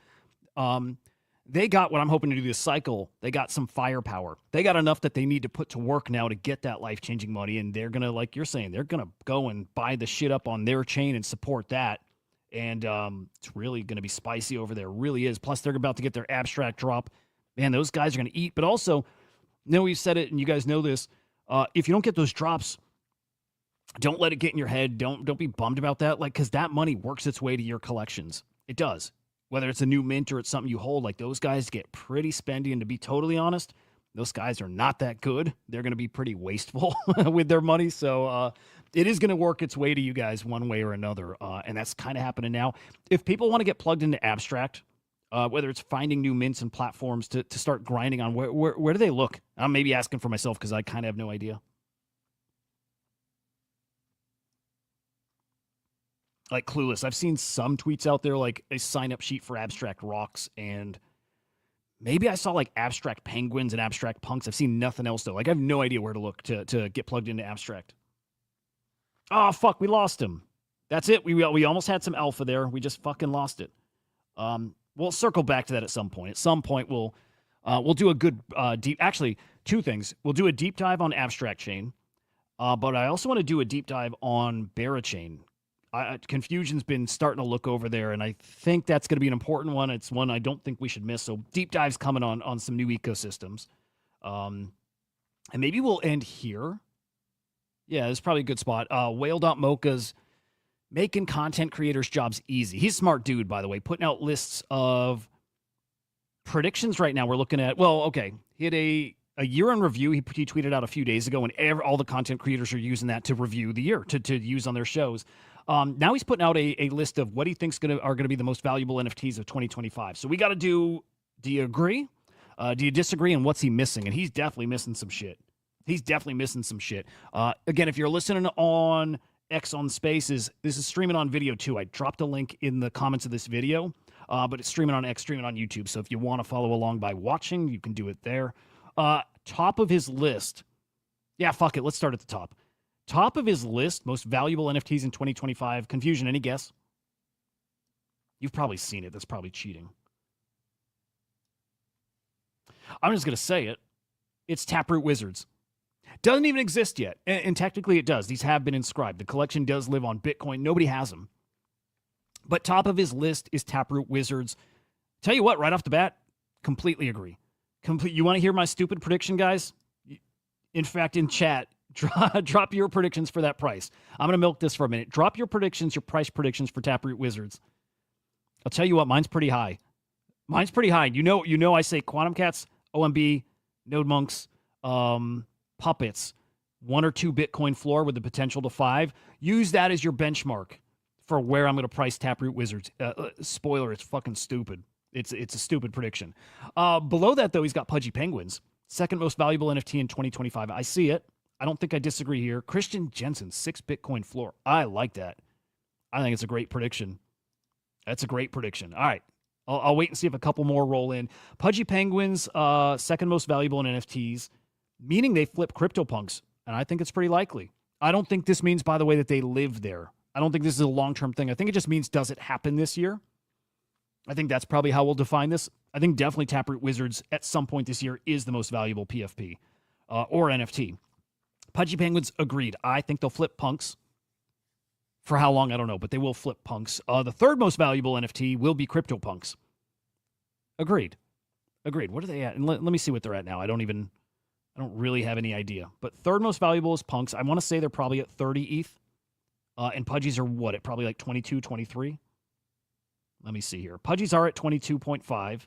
they got what I'm hoping to do this cycle. They got some firepower. They got enough that they need to put to work now to get that life-changing money. And they're going to, like you're saying, they're going to go and buy the shit up on their chain and support that. And it's really going to be spicy over there. It really is. Plus they're about to get their abstract drop. Man, those guys are going to eat. But also, we've said it, and you guys know this. If you don't get those drops, don't let it get in your head. Don't be bummed about that. Like, because that money works its way to your collections. It does. Whether it's a new mint or it's something you hold, like those guys get pretty spendy. And to be totally honest, those guys are not that good. They're going to be pretty wasteful with their money. So it is going to work its way to you guys one way or another. And that's kind of happening now. If people want to get plugged into abstract, whether it's finding new mints and platforms to start grinding on. Where do they look? I'm maybe asking for myself because I kind of have no idea. Like Clueless. I've seen some tweets out there like a sign-up sheet for Abstract Rocks, and maybe I saw like Abstract Penguins and Abstract Punks. I've seen nothing else though. Like I have no idea where to look to get plugged into Abstract. Oh, fuck, we lost him. That's it. We almost had some alpha there. We just fucking lost it. We'll circle back to that at some point. At some point, we'll do a good deep. Actually, two things. We'll do a deep dive on Abstract Chain, but I also want to do a deep dive on Barachain. Confusion's been starting to look over there, and I think that's going to be an important one. It's one I don't think we should miss. So deep dives coming on some new ecosystems, and maybe we'll end here. Yeah, it's probably a good spot. Whale.mocha's making content creators' jobs easy. He's a smart dude, by the way, putting out lists of predictions right now. We're looking at, well, okay, he had a year in review. He tweeted out a few days ago, and all the content creators are using that to review the year, to use on their shows. Now he's putting out a list of what he thinks are going to be the most valuable NFTs of 2025. So we got to do you agree? Do you disagree? And what's he missing? And he's definitely missing some shit. Again, if you're listening on X on Spaces, this is streaming on video too. I dropped a link in the comments of this video, but it's streaming on X, streaming on YouTube. So if you want to follow along by watching, you can do it there. Top of his list. Yeah, fuck it. Let's start at the top. Top of his list, most valuable NFTs in 2025. Confusion, any guess? You've probably seen it. That's probably cheating. I'm just going to say it. It's Taproot Wizards. Doesn't even exist yet. And technically it does. These have been inscribed. The collection does live on Bitcoin. Nobody has them. But top of his list is Taproot Wizards. Tell you what, right off the bat, completely agree. You want to hear my stupid prediction, guys? In fact, in chat, drop your predictions for that price. I'm going to milk this for a minute. Drop your predictions, your price predictions for Taproot Wizards. I'll tell you what, mine's pretty high. You know I say Quantum Cats, OMB, Node Monks, Puppets, 1 or 2 Bitcoin floor with the potential to 5. Use that as your benchmark for where I'm going to price Taproot Wizards. Spoiler, it's fucking stupid. It's a stupid prediction. Below that, though, he's got Pudgy Penguins. Second most valuable NFT in 2025. I see it. I don't think I disagree here. Christian Jensen, 6 Bitcoin floor. I like that. I think it's a great prediction. That's a great prediction. All right. I'll wait and see if a couple more roll in. Pudgy Penguins, second most valuable in NFTs, meaning they flip CryptoPunks, and I think it's pretty likely. I don't think this means, by the way, that they live there. I don't think this is a long-term thing. I think it just means, does it happen this year? I think that's probably how we'll define this. I think definitely Taproot Wizards at some point this year is the most valuable PFP or NFT. Pudgy Penguins, agreed. I think they'll flip punks. For how long, I don't know, but they will flip punks. The third most valuable NFT will be CryptoPunks. Agreed. What are they at? And let me see what they're at now. I don't really have any idea. But third most valuable is punks. I want to say they're probably at 30 ETH. And Pudgies are what? At probably like 22, 23? Let me see here. Pudgies are at 22.5.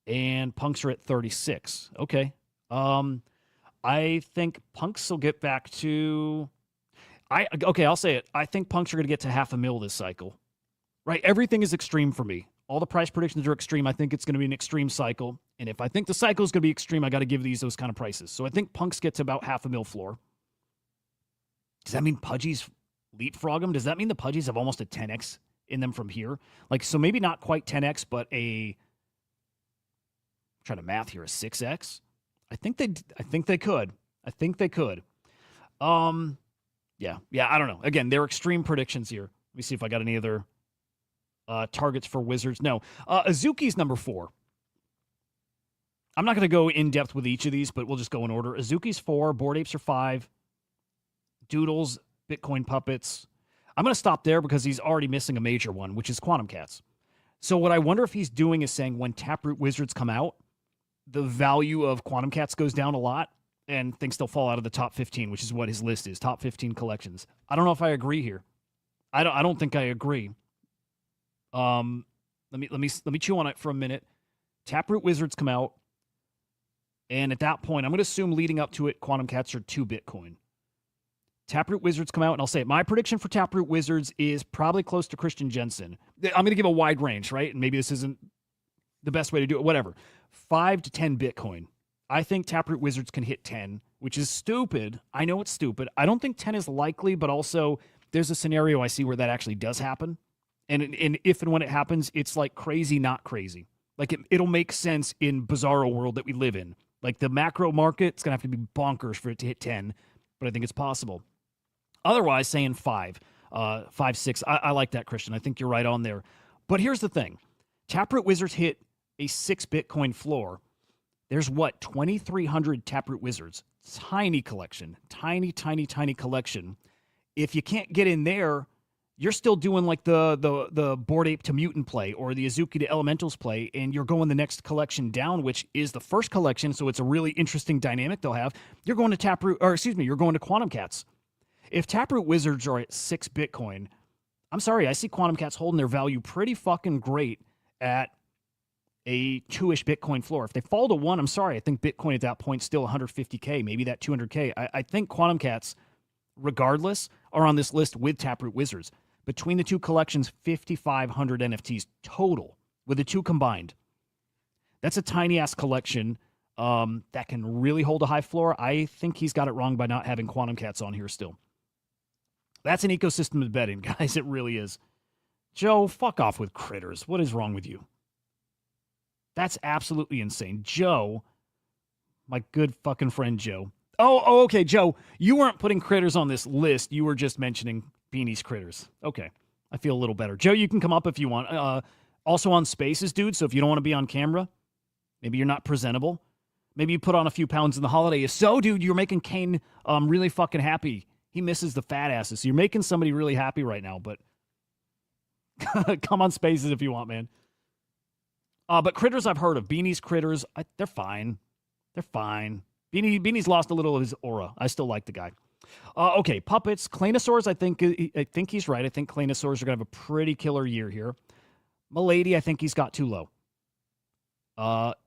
And punks are at 36. Okay. I think punks will get back to... I'll say it. I think punks are going to get to $500,000 this cycle. Right? Everything is extreme for me. All the price predictions are extreme. I think it's going to be an extreme cycle. And if I think the cycle is going to be extreme, I got to give those kind of prices. So I think punks get to about $500,000 floor. Does that mean Pudgies leapfrog them? Does that mean the Pudgies have almost a 10x in them from here? Like, so maybe not quite 10x, but I'm trying to math here, a 6x? I think they could. Yeah, I don't know. Again, they're extreme predictions here. Let me see if I got any other targets for Wizards. No. Azuki's number 4. I'm not going to go in depth with each of these, but we'll just go in order. Azuki's 4, Bored Apes are 5, Doodles, Bitcoin Puppets. I'm going to stop there because he's already missing a major one, which is Quantum Cats. So what I wonder if he's doing is saying when Taproot Wizards come out, the value of Quantum Cats goes down a lot and thinks they'll fall out of the top 15, which is what his list is, top 15 collections. I don't know if I agree here. I don't think I agree. Let me chew on it for a minute. Taproot Wizards come out, and at that point, I'm going to assume leading up to it, Quantum Cats are 2 Bitcoin. Taproot Wizards come out, and I'll say it. My prediction for Taproot Wizards is probably close to Christian Jensen. I'm going to give a wide range, right? And maybe this isn't the best way to do it, whatever. 5 to 10 Bitcoin. I think Taproot Wizards can hit 10, which is stupid. I know it's stupid. I don't think 10 is likely, but also there's a scenario I see where that actually does happen. And if and when it happens, it's like crazy, not crazy. Like it'll make sense in bizarro world that we live in. Like the macro market, it's going to have to be bonkers for it to hit 10, but I think it's possible. Otherwise, saying 5, 6, I like that, Christian. I think you're right on there. But here's the thing. Taproot Wizards hit a 6 Bitcoin floor. There's 2,300 Taproot Wizards. Tiny collection. Tiny collection. If you can't get in there, you're still doing like the Bored Ape to Mutant play or the Azuki to Elementals play, and you're going the next collection down, which is the first collection, so it's a really interesting dynamic they'll have. You're going to you're going to Quantum Cats. If Taproot Wizards are at 6 Bitcoin, I'm sorry, I see Quantum Cats holding their value pretty fucking great at a 2-ish Bitcoin floor. If they fall to 1, I'm sorry, I think Bitcoin at that point still 150K, maybe that 200K. I think Quantum Cats, regardless, are on this list with Taproot Wizards. Between the two collections, 5,500 NFTs total with the two combined. That's a tiny-ass collection that can really hold a high floor. I think he's got it wrong by not having Quantum Cats on here still. That's an ecosystem of betting, guys. It really is. Joe, fuck off with critters. What is wrong with you? That's absolutely insane. Joe, my good fucking friend Joe. Oh, okay, Joe. You weren't putting critters on this list. You were just mentioning Beanie's critters. Okay. I feel a little better. Joe, you can come up if you want. Also on Spaces, dude. So if you don't want to be on camera, maybe you're not presentable. Maybe you put on a few pounds in the holiday. So, dude, you're making Kane really fucking happy. He misses the fat asses. So you're making somebody really happy right now, but come on Spaces if you want, man. But critters I've heard of. Beanie's critters, they're fine. They're fine. Beanie's lost a little of his aura. I still like the guy. Okay, puppets. Claynosaurs, I think he's right. I think Claynosaurs are going to have a pretty killer year here. Milady, I think he's got too low.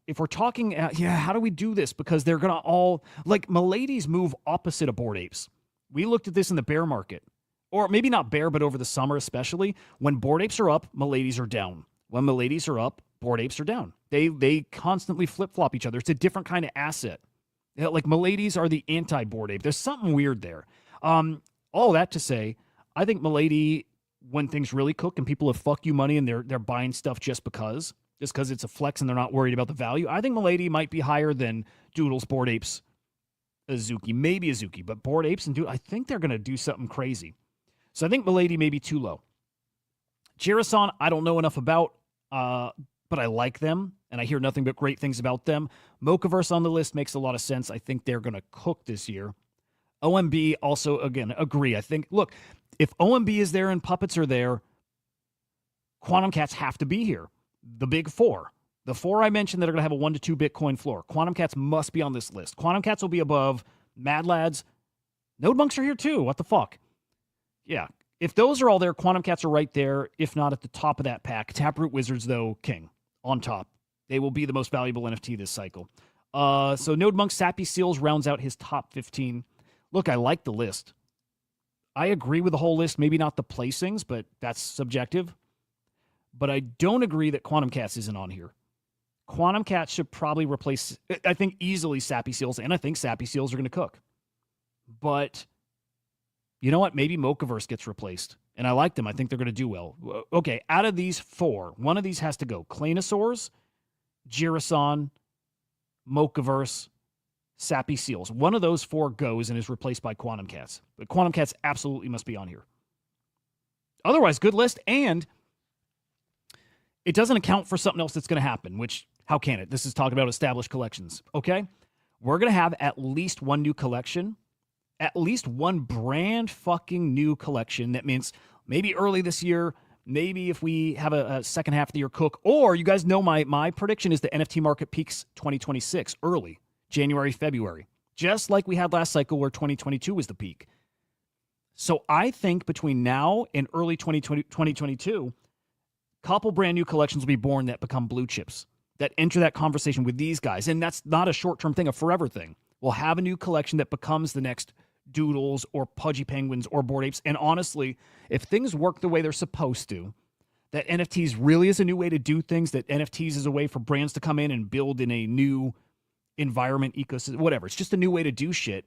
If we're talking, how do we do this? Because they're going to all, like, Milady's move opposite of Bored Apes. We looked at this in the bear market. Or maybe not bear, but over the summer especially. When Bored Apes are up, Milady's are down. When Miladies are up, Bored Apes are down. They constantly flip-flop each other. It's a different kind of asset. Like, Miladies are the anti-Bored Ape. There's something weird there. All that to say, I think Milady, when things really cook and people have fuck you money and they're buying stuff just because it's a flex and they're not worried about the value, I think Milady might be higher than Doodles, Bored Apes, Azuki. Maybe Azuki, but Bored Apes and Doodles, I think they're going to do something crazy. So I think Milady may be too low. Jirasan, I don't know enough about, but I like them, and I hear nothing but great things about them. Mochaverse on the list makes a lot of sense. I think they're going to cook this year. OMB also, again, agree. I think, look, if OMB is there and puppets are there, Quantum Cats have to be here. The big four. The four I mentioned that are going to have a 1 to 2 Bitcoin floor. Quantum Cats must be on this list. Quantum Cats will be above Mad Lads. Node Monks are here too. What the fuck? Yeah. If those are all there, Quantum Cats are right there, if not at the top of that pack. Taproot Wizards, though, king. On top. They will be the most valuable NFT this cycle. So Node Monk Sappy Seals rounds out his top 15. Look, I like the list. I agree with the whole list. Maybe not the placings, but that's subjective. But I don't agree that Quantum Cats isn't on here. Quantum Cats should probably replace, I think, easily Sappy Seals, and I think Sappy Seals are going to cook. But you know what? Maybe Mochaverse gets replaced. And I like them. I think they're going to do well. Okay, out of these four, one of these has to go. Claynosaurs, Jirasan, Mochaverse, Sappy Seals. One of those four goes and is replaced by Quantum Cats. But Quantum Cats absolutely must be on here. Otherwise, good list. And it doesn't account for something else that's going to happen, which, how can it? This is talking about established collections. Okay? We're going to have at least one new collection. At least one brand fucking new collection. That means maybe early this year, maybe if we have a second half of the year cook, or you guys know my prediction is the NFT market peaks 2026, early, January, February, just like we had last cycle where 2022 was the peak. So I think between now and early 2022, couple brand new collections will be born that become blue chips, that enter that conversation with these guys. And that's not a short-term thing, a forever thing. We'll have a new collection that becomes the next Doodles or Pudgy Penguins or Bored Apes. And honestly, if things work the way they're supposed to, that NFTs really is a new way to do things, that NFTs is a way for brands to come in and build in a new environment, ecosystem, whatever. It's just a new way to do shit.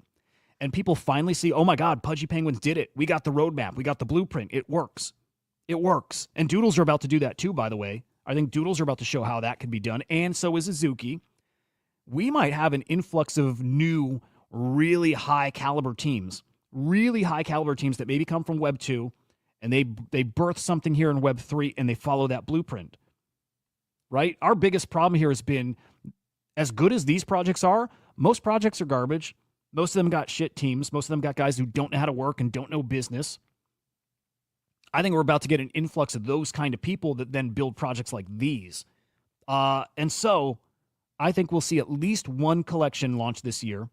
And people finally see, oh my God, Pudgy Penguins did it. We got the roadmap. We got the blueprint. It works. It works. And Doodles are about to do that too, by the way. I think Doodles are about to show how that can be done. And so is Azuki. We might have an influx of new, really high caliber teams that maybe come from Web 2 and they birth something here in Web 3 and they follow that blueprint. Right? Our biggest problem here has been, as good as these projects are, most projects are garbage. Most of them got shit teams. Most of them got guys who don't know how to work and don't know business. I think we're about to get an influx of those kind of people that then build projects like these. And so I think we'll see at least one collection launch this year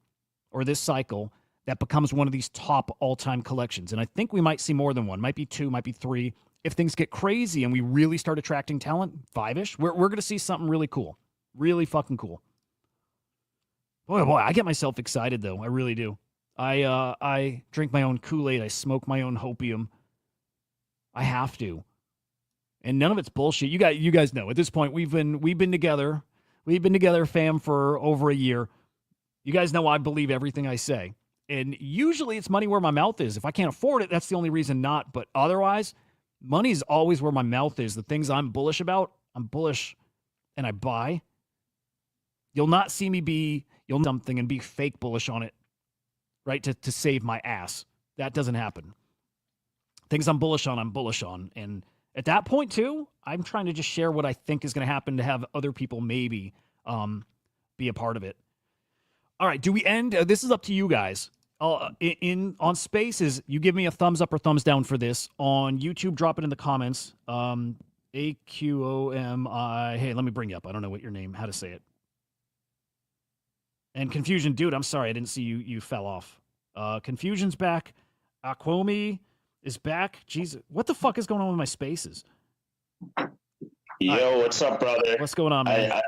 or this cycle that becomes one of these top all-time collections. And I think we might see more than one. Might be 2, might be 3. If things get crazy and we really start attracting talent, 5-ish, we're going to see something really cool. Really fucking cool. Boy, I get myself excited, though. I really do. I drink my own Kool-Aid. I smoke my own hopium. I have to. And none of it's bullshit. You guys know. At this point, we've been together. We've been together, fam, for over a year. You guys know I believe everything I say. And usually it's money where my mouth is. If I can't afford it, that's the only reason not. But otherwise, money is always where my mouth is. The things I'm bullish about, I'm bullish and I buy. You'll not see me you'll something and be fake bullish on it, right? To save my ass. That doesn't happen. Things I'm bullish on. And at that point too, I'm trying to just share what I think is going to happen to have other people maybe be a part of it. All right, do we end? This is up to you guys. On Spaces, you give me a thumbs up or thumbs down for this. On YouTube, drop it in the comments. AQOMI. Hey, let me bring you up. I don't know how to say it. And Confusion, dude, I'm sorry. I didn't see you fell off. Confusion's back. Aquomi is back. Jesus, what the fuck is going on with my Spaces? Yo, what's up, brother? What's going on, man?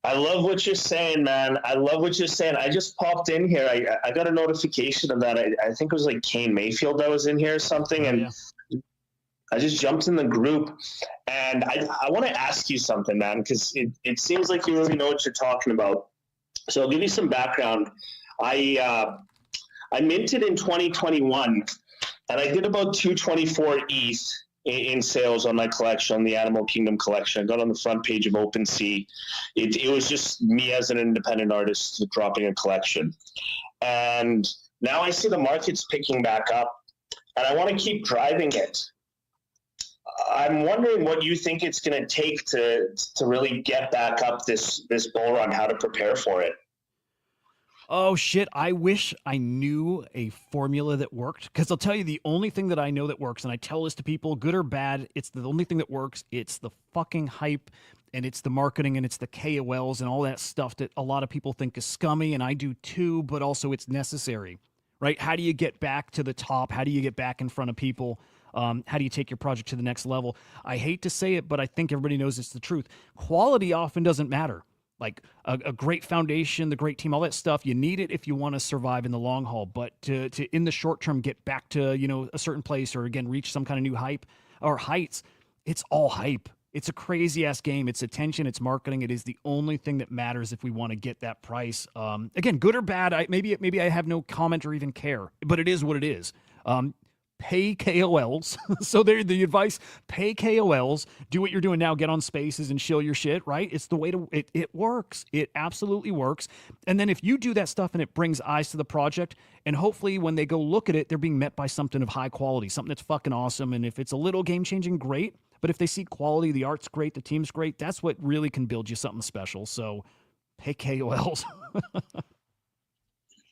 I love what you're saying, man. I love what you're saying. I just popped in here. I got a notification of that. I think it was like Kane Mayfield that was in here or something. And I just jumped in the group. And I want to ask you something, man, because it seems like you really know what you're talking about. So I'll give you some background. I minted in 2021, and I did about 224 ETH in sales on my collection, on the Animal Kingdom collection. I got on the front page of OpenSea. It was just me as an independent artist dropping a collection. And now I see the market's picking back up, and I want to keep driving it. I'm wondering what you think it's going to take to really get back up this bull run, how to prepare for it. Oh, shit. I wish I knew a formula that worked, because I'll tell you the only thing that I know that works, and I tell this to people, good or bad, it's the only thing that works. It's the fucking hype, and it's the marketing, and it's the KOLs and all that stuff that a lot of people think is scummy, and I do too, but also it's necessary, right? How do you get back to the top? How do you get back in front of people? How do you take your project to the next level? I hate to say it, but I think everybody knows it's the truth. Quality often doesn't matter. Like a great foundation, the great team, all that stuff, you need it if you want to survive in the long haul. But to in the short term get back to, a certain place, or again reach some kind of new hype or heights, it's all hype. It's a crazy ass game. It's attention, it's marketing. It is the only thing that matters if we want to get that price. Again, good or bad, maybe I have no comment or even care, but it is what it is. Pay KOLs. So there, the advice, pay KOLs, do what you're doing now, get on Spaces and shill your shit, right? It's the way to, it works. It absolutely works. And then if you do that stuff and it brings eyes to the project, and hopefully when they go look at it, they're being met by something of high quality, something that's fucking awesome. And if it's a little game changing, great. But if they see quality, the art's great, the team's great, that's what really can build you something special. So pay KOLs.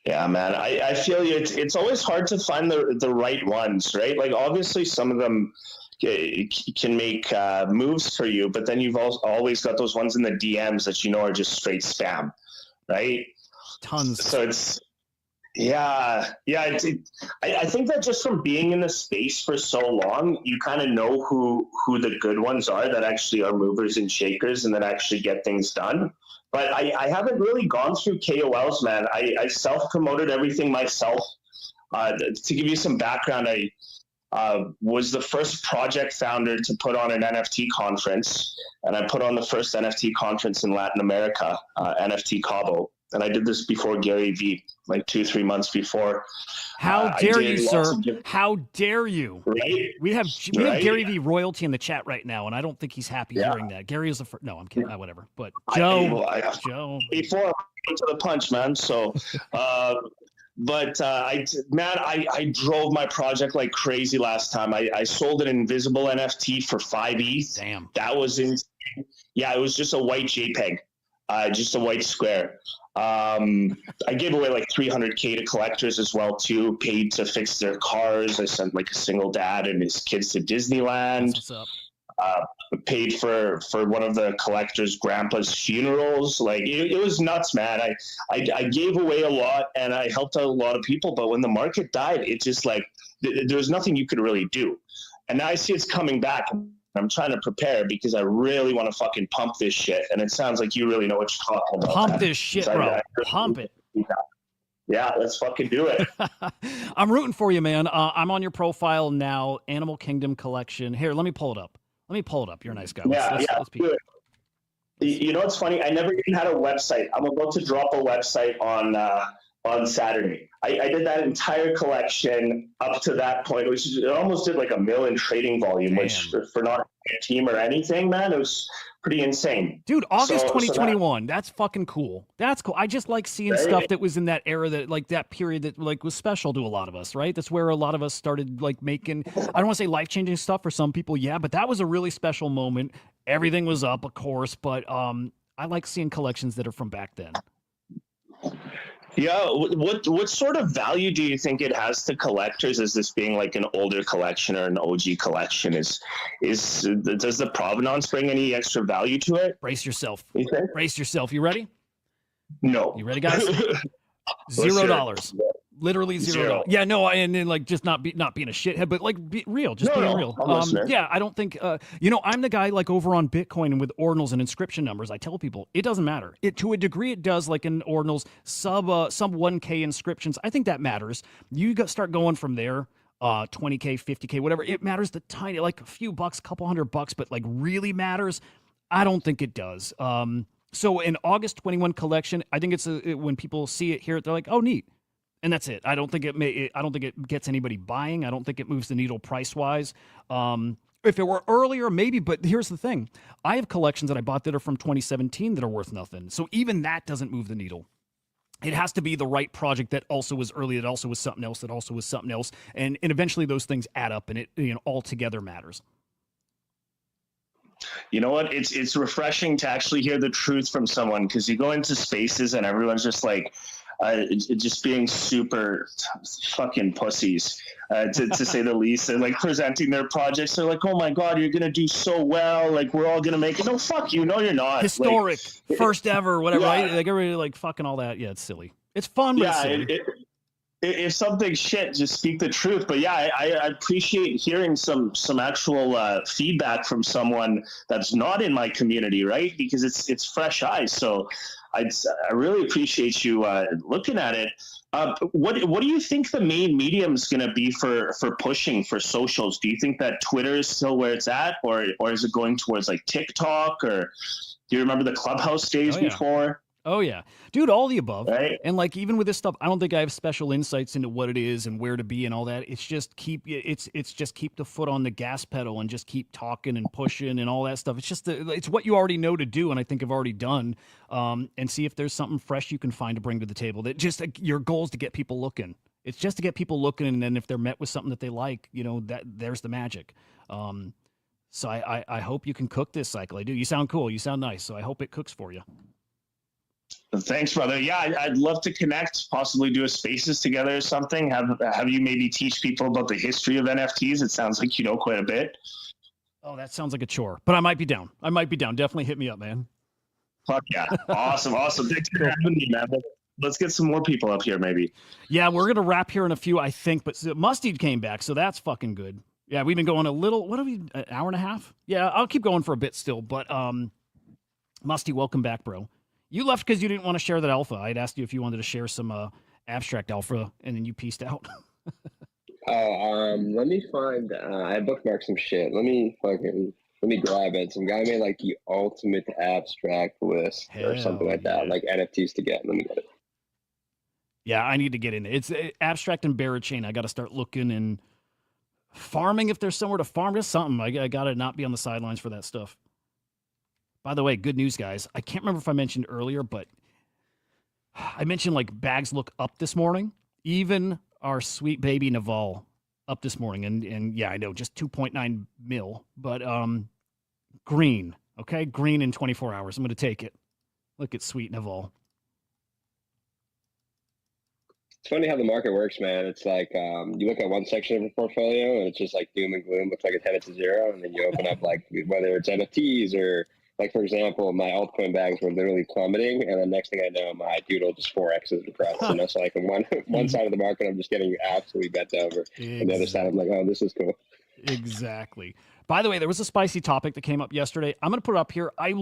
Yeah, man, I feel you. It's always hard to find the right ones, right? Like, obviously, some of them can make moves for you, but then you've always got those ones in the DMs that are just straight spam, right? Tons. So it's, I think that just from being in the space for so long, you kind of know who the good ones are that actually are movers and shakers and that actually get things done. But I haven't really gone through KOLs, man. I self-promoted everything myself. To give you some background, was the first project founder to put on an NFT conference, and I put on the first NFT conference in Latin America, NFT Cabo. And I did this before Gary Vee, like 2-3 months before. How dare you, sir? How dare you? Right? We have Gary Vee royalty in the chat right now, and I don't think he's happy hearing that. Gary is the first. No, I'm kidding. Whatever. But Joe, Joe. Before I went to the punch, man. So, I drove my project like crazy last time. I sold an invisible NFT for 5 ETH. Damn. That was insane. Yeah, it was just a white JPEG, just a white square. I gave away like 300K to collectors as well too, paid to fix their cars. I sent like a single dad and his kids to Disneyland. What's up? Paid for one of the collectors' grandpa's funerals. Like it was nuts, man. I gave away a lot and I helped out a lot of people, but when the market died, it just like there was nothing you could really do. And now I see it's coming back. I'm trying to prepare because I really want to fucking pump this shit. And it sounds like you really know what you're talking about. Pump this shit, bro. Pump it. Yeah, let's fucking do it. I'm rooting for you, man. I'm on your profile now. Animal Kingdom collection. Here, let me pull it up. You're a nice guy. Let's do it. You know what's funny? I never even had a website. I'm about to drop a website on Saturday. I did that entire collection up to that point, which it almost did like $1 million trading volume, which for not a team or anything, man, it was pretty insane. Dude, August 2021. That's fucking cool. That's cool. I just like seeing stuff that was in that era, that like that period that like was special to a lot of us, right? That's where a lot of us started like making, I don't want to say life-changing stuff for some people, yeah, but that was a really special moment. Everything was up, of course, but I like seeing collections that are from back then. Yeah, what sort of value do you think it has to collectors as this being like an older collection or an OG collection? Does the provenance bring any extra value to it? Brace yourself. Brace yourself. You ready? No. You ready, guys? $0. Literally $0. Yeah, no, and then like just not being a shithead, but like be real, just being real. Yeah, I don't think I'm the guy like over on Bitcoin and with ordinals and inscription numbers. I tell people it doesn't matter. It to a degree it does, like in ordinals, sub 1K inscriptions. I think that matters. You start going from there. 20K, 50K, whatever. It matters the tiny, like a few bucks, couple $100, but like really matters. I don't think it does. So in August 21 collection, I think it's when people see it here, they're like, oh, neat. And that's it. I don't think it gets anybody buying. I don't think it moves the needle price-wise. If it were earlier, maybe. But here's the thing. I have collections that I bought that are from 2017 that are worth nothing. So even that doesn't move the needle. It has to be the right project that also was early, that also was something else, that also was something else. And eventually those things add up, and it all together matters. You know what? It's refreshing to actually hear the truth from someone, because you go into spaces and everyone's just like, just being super fucking pussies, to say the least, and like presenting their projects. They're like, oh my God, you're going to do so well. Like, we're all going to make it. No, fuck you. No, you're not. Historic. Like, first ever, whatever, right? Like, everybody like fucking all that. Yeah, it's silly. It's fun, but it's silly. If something shit, just speak the truth. But yeah, I appreciate hearing some actual feedback from someone that's not in my community, right? Because it's fresh eyes. So I really appreciate you looking at it. What do you think the main medium is going to be for pushing for socials? Do you think that Twitter is still where it's at, or is it going towards like TikTok? Or do you remember the Clubhouse days before? Oh yeah, dude, all the above. Right. And like even with this stuff, I don't think I have special insights into what it is and where to be and all that. It's just keep the foot on the gas pedal and just keep talking and pushing and all that stuff. It's just it's what you already know to do, and I think I've already done. And see if there's something fresh you can find to bring to the table. That just your goal is to get people looking. It's just to get people looking, and then if they're met with something that they like, that there's the magic. So I hope you can cook this cycle. I do. You sound cool. You sound nice. So I hope it cooks for you. Thanks, brother. Yeah, I'd love to connect, possibly do a spaces together or something. Have you maybe teach people about the history of NFTs? It sounds like you know quite a bit. Oh, that sounds like a chore, but I might be down. Definitely hit me up, man. Fuck yeah. Awesome. Thanks for having me, man. Let's get some more people up here, maybe. Yeah, we're going to wrap here in a few, I think, but Musty came back, so that's fucking good. Yeah, we've been going a little, an hour and a half? Yeah, I'll keep going for a bit still, but Musty, welcome back, bro. You left because you didn't want to share that alpha. I'd asked you if you wanted to share some abstract alpha, and then you pieced out. Let me find. I bookmarked some shit. Let me grab it. Some guy made like the ultimate abstract list or something Hell like that, yeah. like NFTs to get. Let me get it. Yeah, I need to get in it. It's abstract and Barachain. I got to start looking and farming if there's somewhere to farm. Just something. I got to not be on the sidelines for that stuff. By the way, good news, guys. I can't remember if I mentioned earlier, but I mentioned like bags look up this morning. Even our sweet baby Naval up this morning. And yeah, I know, just 2.9 mil, but green. Okay, green in 24 hours. I'm going to take it. Look at sweet Naval. It's funny how the market works, man. It's like you look at one section of a portfolio and it's just like doom and gloom, looks like it's headed to zero, and then you open up like whether it's NFTs or like, for example, my altcoin bags were literally plummeting, and then next thing I know, my doodle just 4x's the price. You know, so like on one side of the market, I'm just getting absolutely bent over, and the other side, I'm like, oh, this is cool. Exactly. By the way, there was a spicy topic that came up yesterday. I'm going to put it up here. I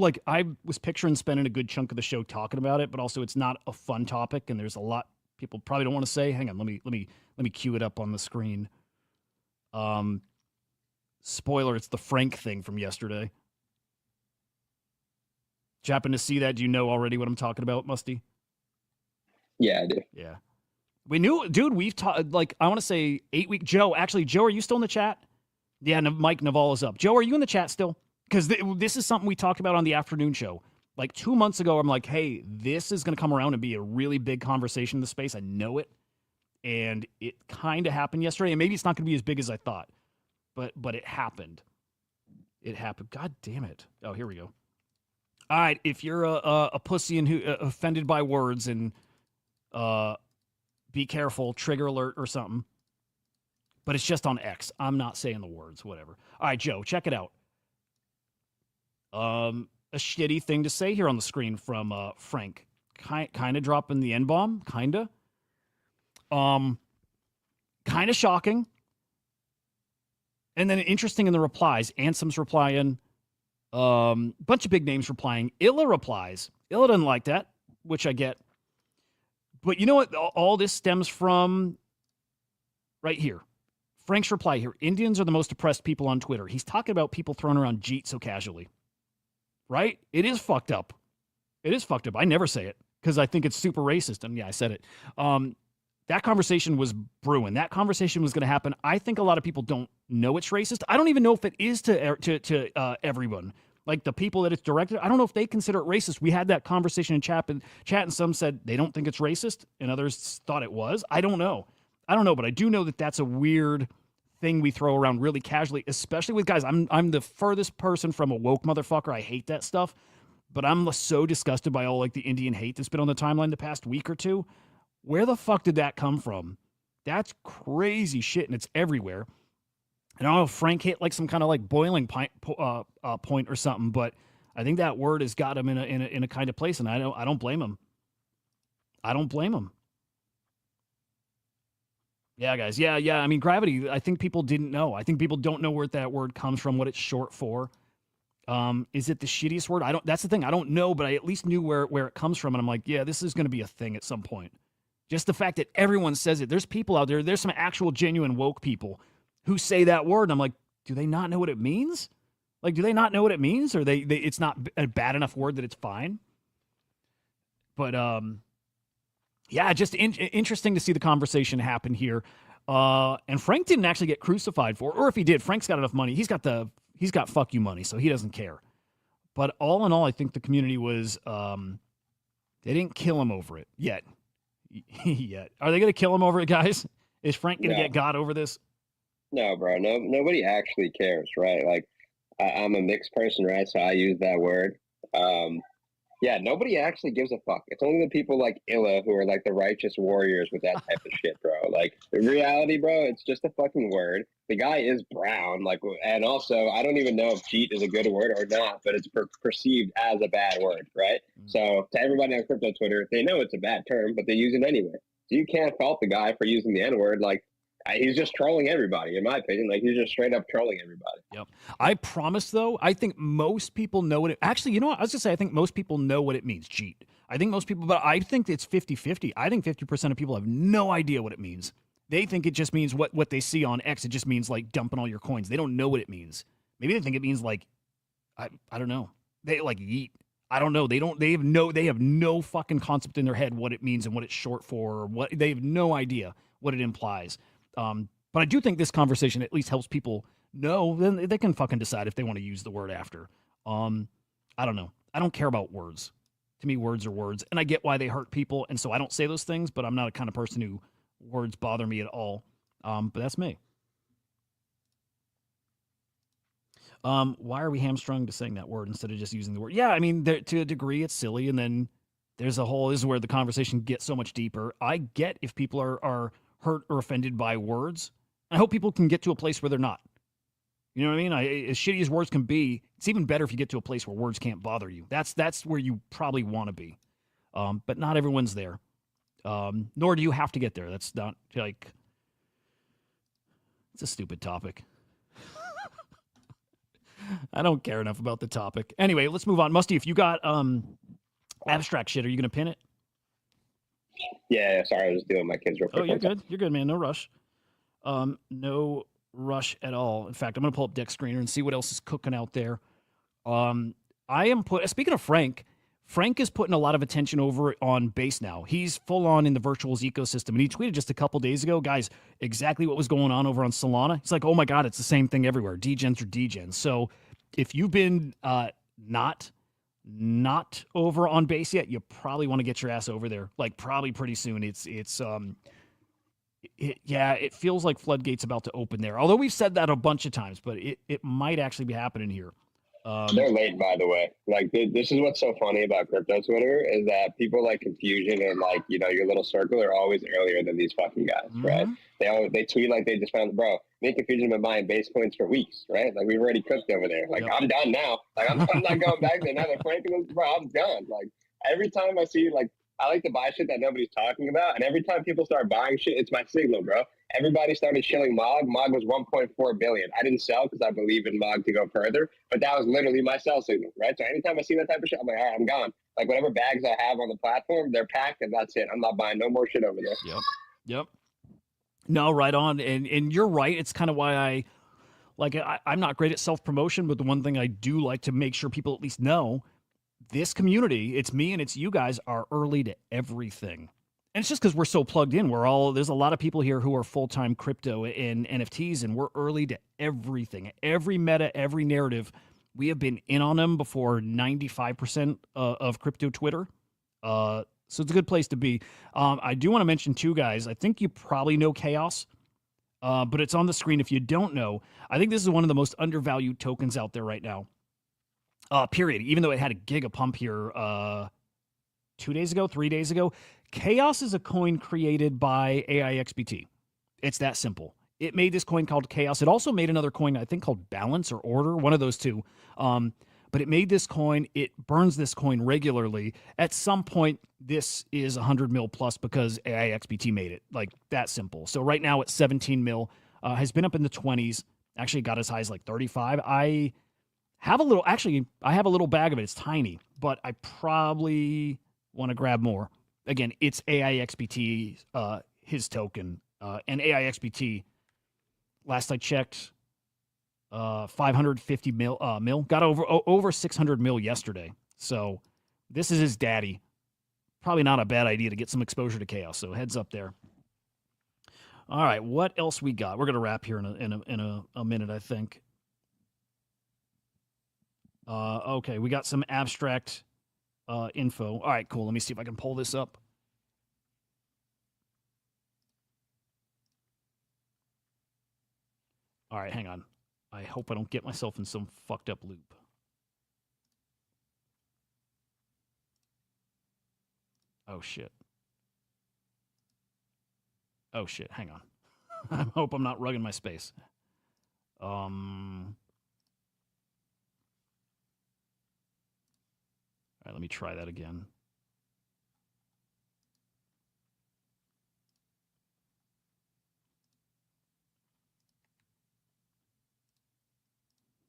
was picturing spending a good chunk of the show talking about it, but also it's not a fun topic, and there's a lot people probably don't want to say. Hang on, let me cue it up on the screen. Spoiler, it's the Frank thing from yesterday. Did you happen to see that? Do you know already what I'm talking about, Musty? Yeah, I do. Yeah. We knew, dude, we've talked, like, I want to say 8 week. Joe, actually, Joe, are you still in the chat? Yeah, Mike Naval is up. Joe, are you in the chat still? Because this is something we talked about on the afternoon show. Like 2 months ago, I'm like, hey, this is going to come around and be a really big conversation in the space. I know it. And it kind of happened yesterday. And maybe it's not going to be as big as I thought. But it happened. It happened. God damn it. Oh, here we go. All right, if you're a pussy and who offended by words, and be careful, trigger alert or something. But it's just on X. I'm not saying the words, whatever. All right, Joe, check it out. A shitty thing to say here on the screen from Frank. Kind of dropping the N-bomb, kind of. Kind of shocking. And then interesting in the replies. Ansem's replying. Bunch of big names replying. Illa replies. Illa doesn't like that, which I get. But you know what? All this stems from right here. Frank's reply here. Indians are the most oppressed people on Twitter. He's talking about people throwing around Jeet so casually. Right? It is fucked up. It is fucked up. I never say it because I think it's super racist. And yeah, I said it. That conversation was brewing. That conversation was going to happen. I think a lot of people don't know it's racist. I don't even know if it is to everyone. Like the people that it's directed, I don't know if they consider it racist. We had that conversation in chat, and some said they don't think it's racist, and others thought it was. I don't know, but I do know that that's a weird thing we throw around really casually, especially with guys. I'm the furthest person from a woke motherfucker. I hate that stuff, but I'm so disgusted by all like the Indian hate that's been on the timeline the past week or two. Where the fuck did that come from? That's crazy shit, and it's everywhere. And I don't know if Frank hit like some kind of like boiling point or something, but I think that word has got him in a kind of place, and I don't blame him. I don't blame him. Yeah, guys. Yeah. I mean, gravity. I think people didn't know. I think people don't know where that word comes from, what it's short for. Is it the shittiest word? That's the thing. I don't know, but I at least knew where it comes from, and I'm like, yeah, this is going to be a thing at some point. Just the fact that everyone says it. There's people out there. There's some actual genuine woke people who say that word, and I'm like, do they not know what it means? Like, do they not know what it means, or it's not a bad enough word that it's fine? But yeah, just interesting to see the conversation happen here. And Frank didn't actually get crucified for it, or if he did, Frank's got enough money. He's got fuck you money, so he doesn't care. But all in all, I think the community was they didn't kill him over it yet. Are they going to kill him over it, guys? Is Frank going to get got over this? No, bro. No, nobody actually cares, right? Like, I'm a mixed person, right? So I use that word. Yeah, nobody actually gives a fuck. It's only the people like Illa who are like the righteous warriors with that type of shit, bro. Like, in reality, bro, it's just a fucking word. The guy is brown, like, and also, I don't even know if cheat is a good word or not, but it's perceived as a bad word, right? So to everybody on crypto Twitter, they know it's a bad term, but they use it anyway. So you can't fault the guy for using the N-word. Like, he's just trolling everybody, in my opinion. Like, he's just straight up trolling everybody. Yep. I promise, though, I think most people know what it... Actually, you know what? I was going to say, I think most people know what it means, cheat. I think most people... But I think it's 50-50. I think 50% of people have no idea what it means. They think it just means what they see on X. It just means like dumping all your coins. They don't know what it means. Maybe they think it means like I don't know. They like yeet. I don't know. They have no fucking concept in their head what it means and what it's short for, or what they have no idea what it implies. But I do think this conversation at least helps people know. Then they can fucking decide if they want to use the word after. I don't know. I don't care about words. To me, words are words, and I get why they hurt people, and so I don't say those things. But I'm not a kind of person who words bother me at all. But that's me. Why are we hamstrung to saying that word instead of just using the word? Yeah, I mean, to a degree, it's silly, and then there's a whole. This is where the conversation gets so much deeper. I get if people are hurt or offended by words. I hope people can get to a place where they're not. You know what I mean? As shitty as words can be, it's even better if you get to a place where words can't bother you. That's where you probably want to be. But not everyone's there. Nor do you have to get there. That's not like, it's a stupid topic. I don't care enough about the topic. Anyway, let's move on. Musty, if you got abstract shit, are you going to pin it? Yeah, sorry, I was dealing with my kids real quick. Oh, you're good. You're good, man. No rush. No rush at all. In fact, I'm going to pull up Deck Screener and see what else is cooking out there. Speaking of Frank is putting a lot of attention over on Base now. He's full on in the virtuals ecosystem, and he tweeted just a couple days ago, guys, exactly what was going on over on Solana. He's like, oh my God, it's the same thing everywhere. Degens are degens. So if you've been not over on Base yet, you probably want to get your ass over there. Like probably pretty soon. It feels like floodgates about to open there. Although we've said that a bunch of times, but it might actually be happening here. They're late, by the way. Like this is what's so funny about crypto Twitter is that people like confusion and like your little circle are always earlier than these fucking guys, right? They tweet like they just found bro. Me and Confusion have been buying base coins for weeks, right? Like we've already cooked over there. Like I'm done now. Like I'm not going back there now. They're Franklin, bro. I'm done. Like every time I see I like to buy shit that nobody's talking about, and every time people start buying shit, it's my signal, bro. Everybody started shilling Mog. Mog was 1.4 billion. I didn't sell because I believe in Mog to go further, but that was literally my sell signal, right? So anytime I see that type of shit, I'm like, all right, I'm gone. Like whatever bags I have on the platform, they're packed, and that's it. I'm not buying no more shit over there. Yep. No, right on, and you're right. It's kind of why I'm not great at self promotion, but the one thing I do like to make sure people at least know. This community, it's me and it's you guys, are early to everything. And it's just because we're so plugged in. There's a lot of people here who are full-time crypto and NFTs, and we're early to everything. Every meta, every narrative, we have been in on them before 95% of crypto Twitter. So it's a good place to be. I do want to mention two guys. I think you probably know Chaos, but it's on the screen if you don't know. I think this is one of the most undervalued tokens out there right now. Period. Even though it had a giga pump here 3 days ago. Chaos is a coin created by AIXBT. It's that simple. It made this coin called Chaos. It also made another coin, I think, called Balance or Order, one of those two. But it made this coin. It burns this coin regularly. At some point, this is 100 mil plus because AIXBT made it. Like, that simple. So right now it's 17 mil. Has been up in the 20s. Actually got as high as like 35. I have a little bag of it. It's tiny, but I probably want to grab more. Again, it's AIXBT, his token, and AIXBT. Last I checked, 550 mil. Got over 600 mil yesterday. So this is his daddy. Probably not a bad idea to get some exposure to Chaos. So heads up there. All right, what else we got? We're gonna wrap here in a minute, I think. Okay, we got some abstract info. All right, cool. Let me see if I can pull this up. All right, hang on. I hope I don't get myself in some fucked up loop. Oh, shit. Hang on. I hope I'm not rugging my space. All right, let me try that again.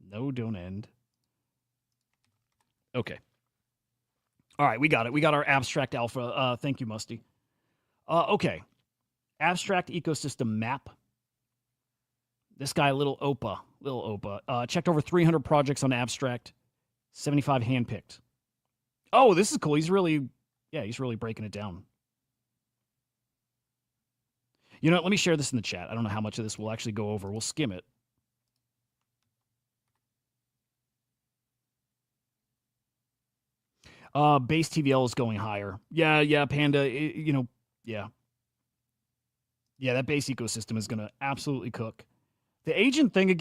No, don't end. Okay. All right, we got it. We got our abstract alpha. Thank you, Musty. Okay. Abstract ecosystem map. This guy, Little Opa, checked over 300 projects on Abstract, 75 handpicked. Oh, this is cool. He's really breaking it down. You know what? Let me share this in the chat. I don't know how much of this we'll actually go over. We'll skim it. Base TVL is going higher. Yeah, Panda, yeah, that base ecosystem is going to absolutely cook. The agent thing,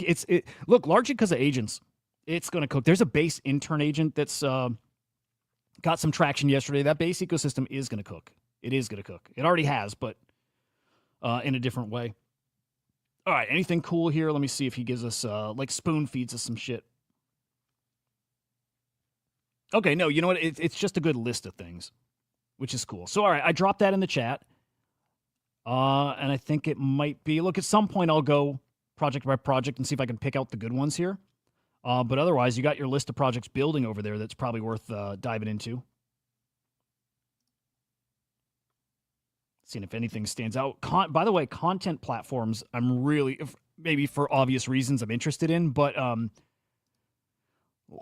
look, largely because of agents, it's going to cook. There's a base intern agent that's got some traction yesterday. That base ecosystem is going to cook. It is going to cook. It already has, but in a different way. All right, anything cool here? Let me see if he gives us, spoon feeds us some shit. Okay, no, you know what? It's just a good list of things, which is cool. So, all right, I dropped that in the chat. And I think it might be, look, at some point I'll go project by project and see if I can pick out the good ones here. But otherwise, you got your list of projects building over there that's probably worth diving into. Seeing if anything stands out. By the way, content platforms, I'm really, maybe for obvious reasons, I'm interested in. But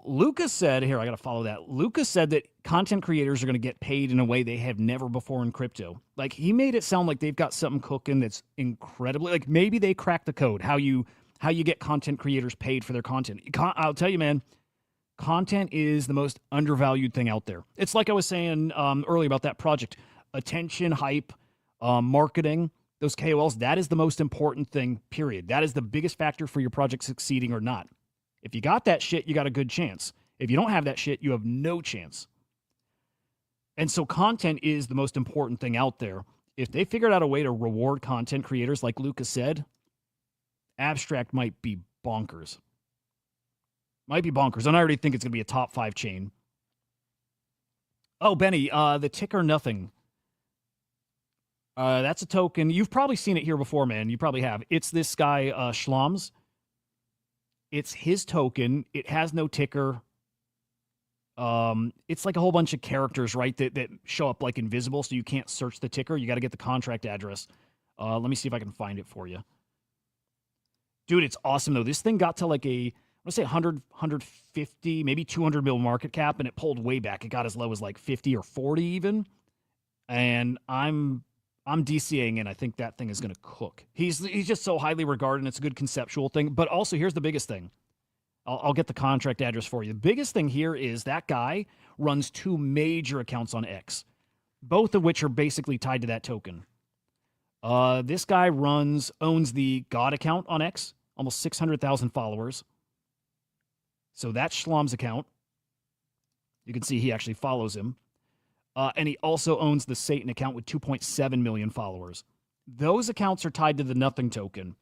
Lucas said, here, I got to follow that. Lucas said that content creators are going to get paid in a way they have never before in crypto. Like, he made it sound like they've got something cooking that's incredibly, like, maybe they cracked the code, how you get content creators paid for their content. I'll tell you, man, content is the most undervalued thing out there. It's like I was saying earlier about that project. Attention, hype, marketing, those KOLs, that is the most important thing, period. That is the biggest factor for your project succeeding or not. If you got that shit, you got a good chance. If you don't have that shit, you have no chance. And so content is the most important thing out there. If they figured out a way to reward content creators, like Lucas said, Abstract might be bonkers. Might be bonkers. And I already think it's going to be a top 5 chain. Oh, Benny, the ticker nothing. That's a token. You've probably seen it here before, man. You probably have. It's this guy, Schlams. It's his token. It has no ticker. It's like a whole bunch of characters, right, that show up like invisible, so you can't search the ticker. You got to get the contract address. Let me see if I can find it for you. Dude, it's awesome, though. This thing got to like I want to say 100, 150, maybe 200 mil market cap, and it pulled way back. It got as low as like 50 or 40 even. And I'm DCAing, and I think that thing is going to cook. He's just so highly regarded, and it's a good conceptual thing. But also, here's the biggest thing. I'll get the contract address for you. The biggest thing here is that guy runs 2 major accounts on X, both of which are basically tied to that token. This guy owns the God account on X, almost 600,000 followers. So that's Schlom's account. You can see he actually follows him. And he also owns the Satan account with 2.7 million followers. Those accounts are tied to the Nothing token.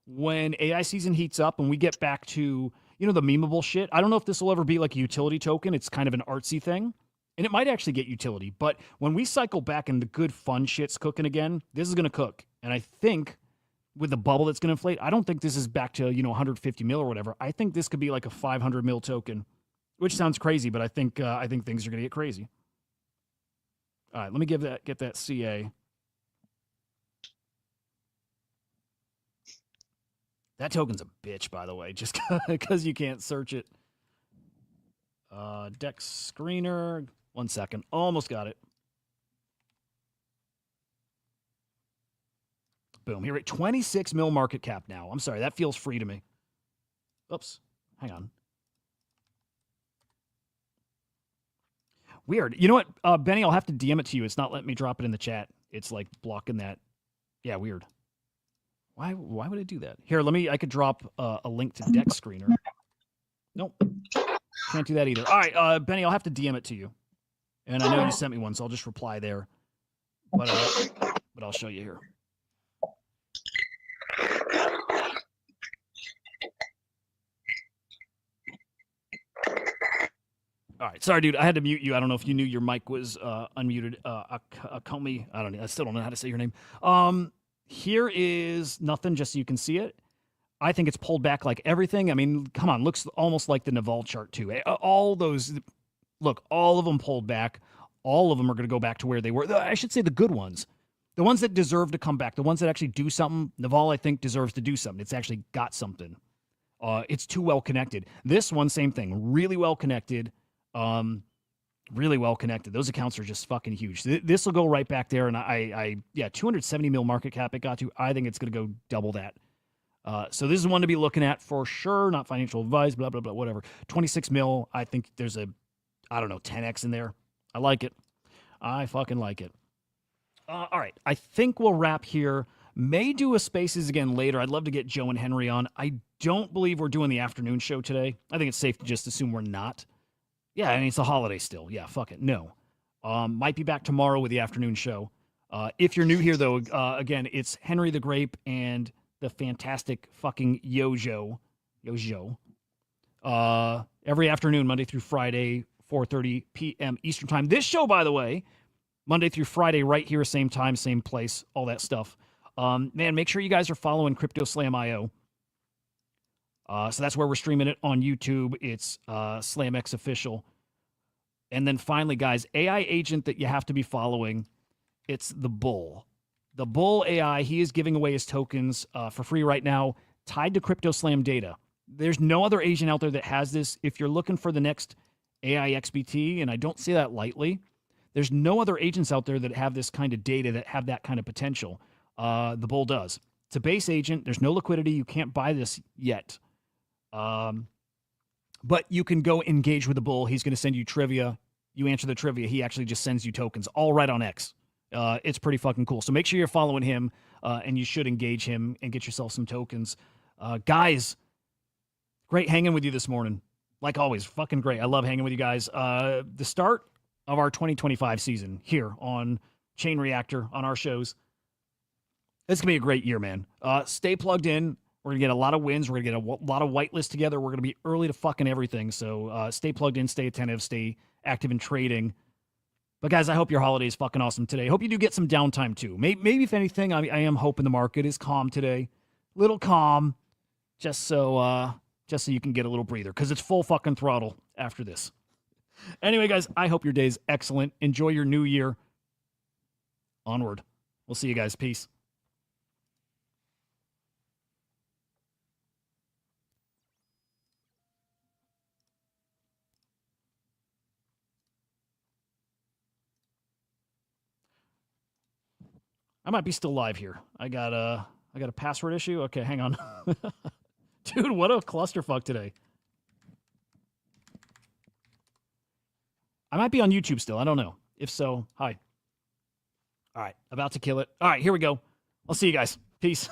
When AI season heats up and we get back to, the memeable shit, I don't know if this will ever be like a utility token. It's kind of an artsy thing. And it might actually get utility. But when we cycle back and the good fun shit's cooking again, this is going to cook. And I think with the bubble that's going to inflate, I don't think this is back to, 150 mil or whatever. I think this could be like a 500 mil token, which sounds crazy, but I think things are going to get crazy. All right, let me get that CA. That token's a bitch, by the way, just because you can't search it. Dex screener. 1 second. Almost got it. Boom. Here, 26 mil market cap now. I'm sorry, that feels free to me. Oops. Hang on. Weird. You know what, Benny, I'll have to DM it to you. It's not letting me drop it in the chat. It's like blocking that. Yeah, weird. Why would it do that? Here, I could drop a link to Dex Screener. Nope. Can't do that either. All right, Benny, I'll have to DM it to you. And I know you sent me one, so I'll just reply there. But I'll show you here. All right, sorry, dude. I had to mute you. I don't know if you knew your mic was unmuted. Akomi, I still don't know how to say your name. Here is Nothing, just so you can see it. I think it's pulled back like everything. I mean, come on, looks almost like the Naval chart too. All those, look, all of them pulled back. All of them are going to go back to where they were. I should say the good ones. The ones that deserve to come back, the ones that actually do something, Naval, I think, deserves to do something. It's actually got something. It's too well connected. This one, same thing. Really well connected. Really well connected. Those accounts are just fucking huge. This will go right back there. And yeah, 270 mil market cap it got to. I think it's going to go double that. So this is one to be looking at for sure. Not financial advice, blah, blah, blah, whatever. 26 mil. I think there's a, I don't know, 10x in there. I like it. I fucking like it. All right. I think we'll wrap here. May do a Spaces again later. I'd love to get Joe and Henry on. I don't believe we're doing the afternoon show today. I think it's safe to just assume we're not. Yeah, I mean, it's a holiday still. Yeah, fuck it. No. Might be back tomorrow with the afternoon show. If you're new here, though, again, it's Henry the Grape and the fantastic fucking Yojo. Every afternoon, Monday through Friday, 4:30 p.m. Eastern Time. This show, by the way, Monday through Friday, right here, same time, same place, all that stuff. Man, make sure you guys are following Crypto Slam IO. So that's where we're streaming it on YouTube. It's SlamX official. And then finally, guys, AI agent that you have to be following, it's the Bull. The Bull AI, he is giving away his tokens for free right now, tied to Crypto Slam data. There's no other agent out there that has this. If you're looking for the next AI XBT, and I don't say that lightly, there's no other agents out there that have this kind of data, that have that kind of potential. The Bull does. It's a base agent. There's no liquidity. You can't buy this yet. But you can go engage with the Bull. He's going to send you trivia. You answer the trivia. He actually just sends you tokens, all right on X. It's pretty fucking cool. So make sure you're following him, and you should engage him and get yourself some tokens. Guys, great hanging with you this morning. Like always, fucking great. I love hanging with you guys. The start of our 2025 season here on Chain Reactor, on our shows. It's going to be a great year, man. Stay plugged in. We're going to get a lot of wins. We're going to get a lot of whitelists together. We're going to be early to fucking everything. So stay plugged in, stay attentive, stay active in trading. But guys, I hope your holiday is fucking awesome today. Hope you do get some downtime too. Maybe if anything, I am hoping the market is calm today. Little calm, just so you can get a little breather, because it's full fucking throttle after this. Anyway, guys, I hope your day is excellent. Enjoy your new year. Onward. We'll see you guys. Peace. I might be still live here. I got a password issue. Okay, hang on. Dude, what a clusterfuck today. I might be on YouTube still. I don't know. If so, hi. All right, about to kill it. All right, here we go. I'll see you guys. Peace.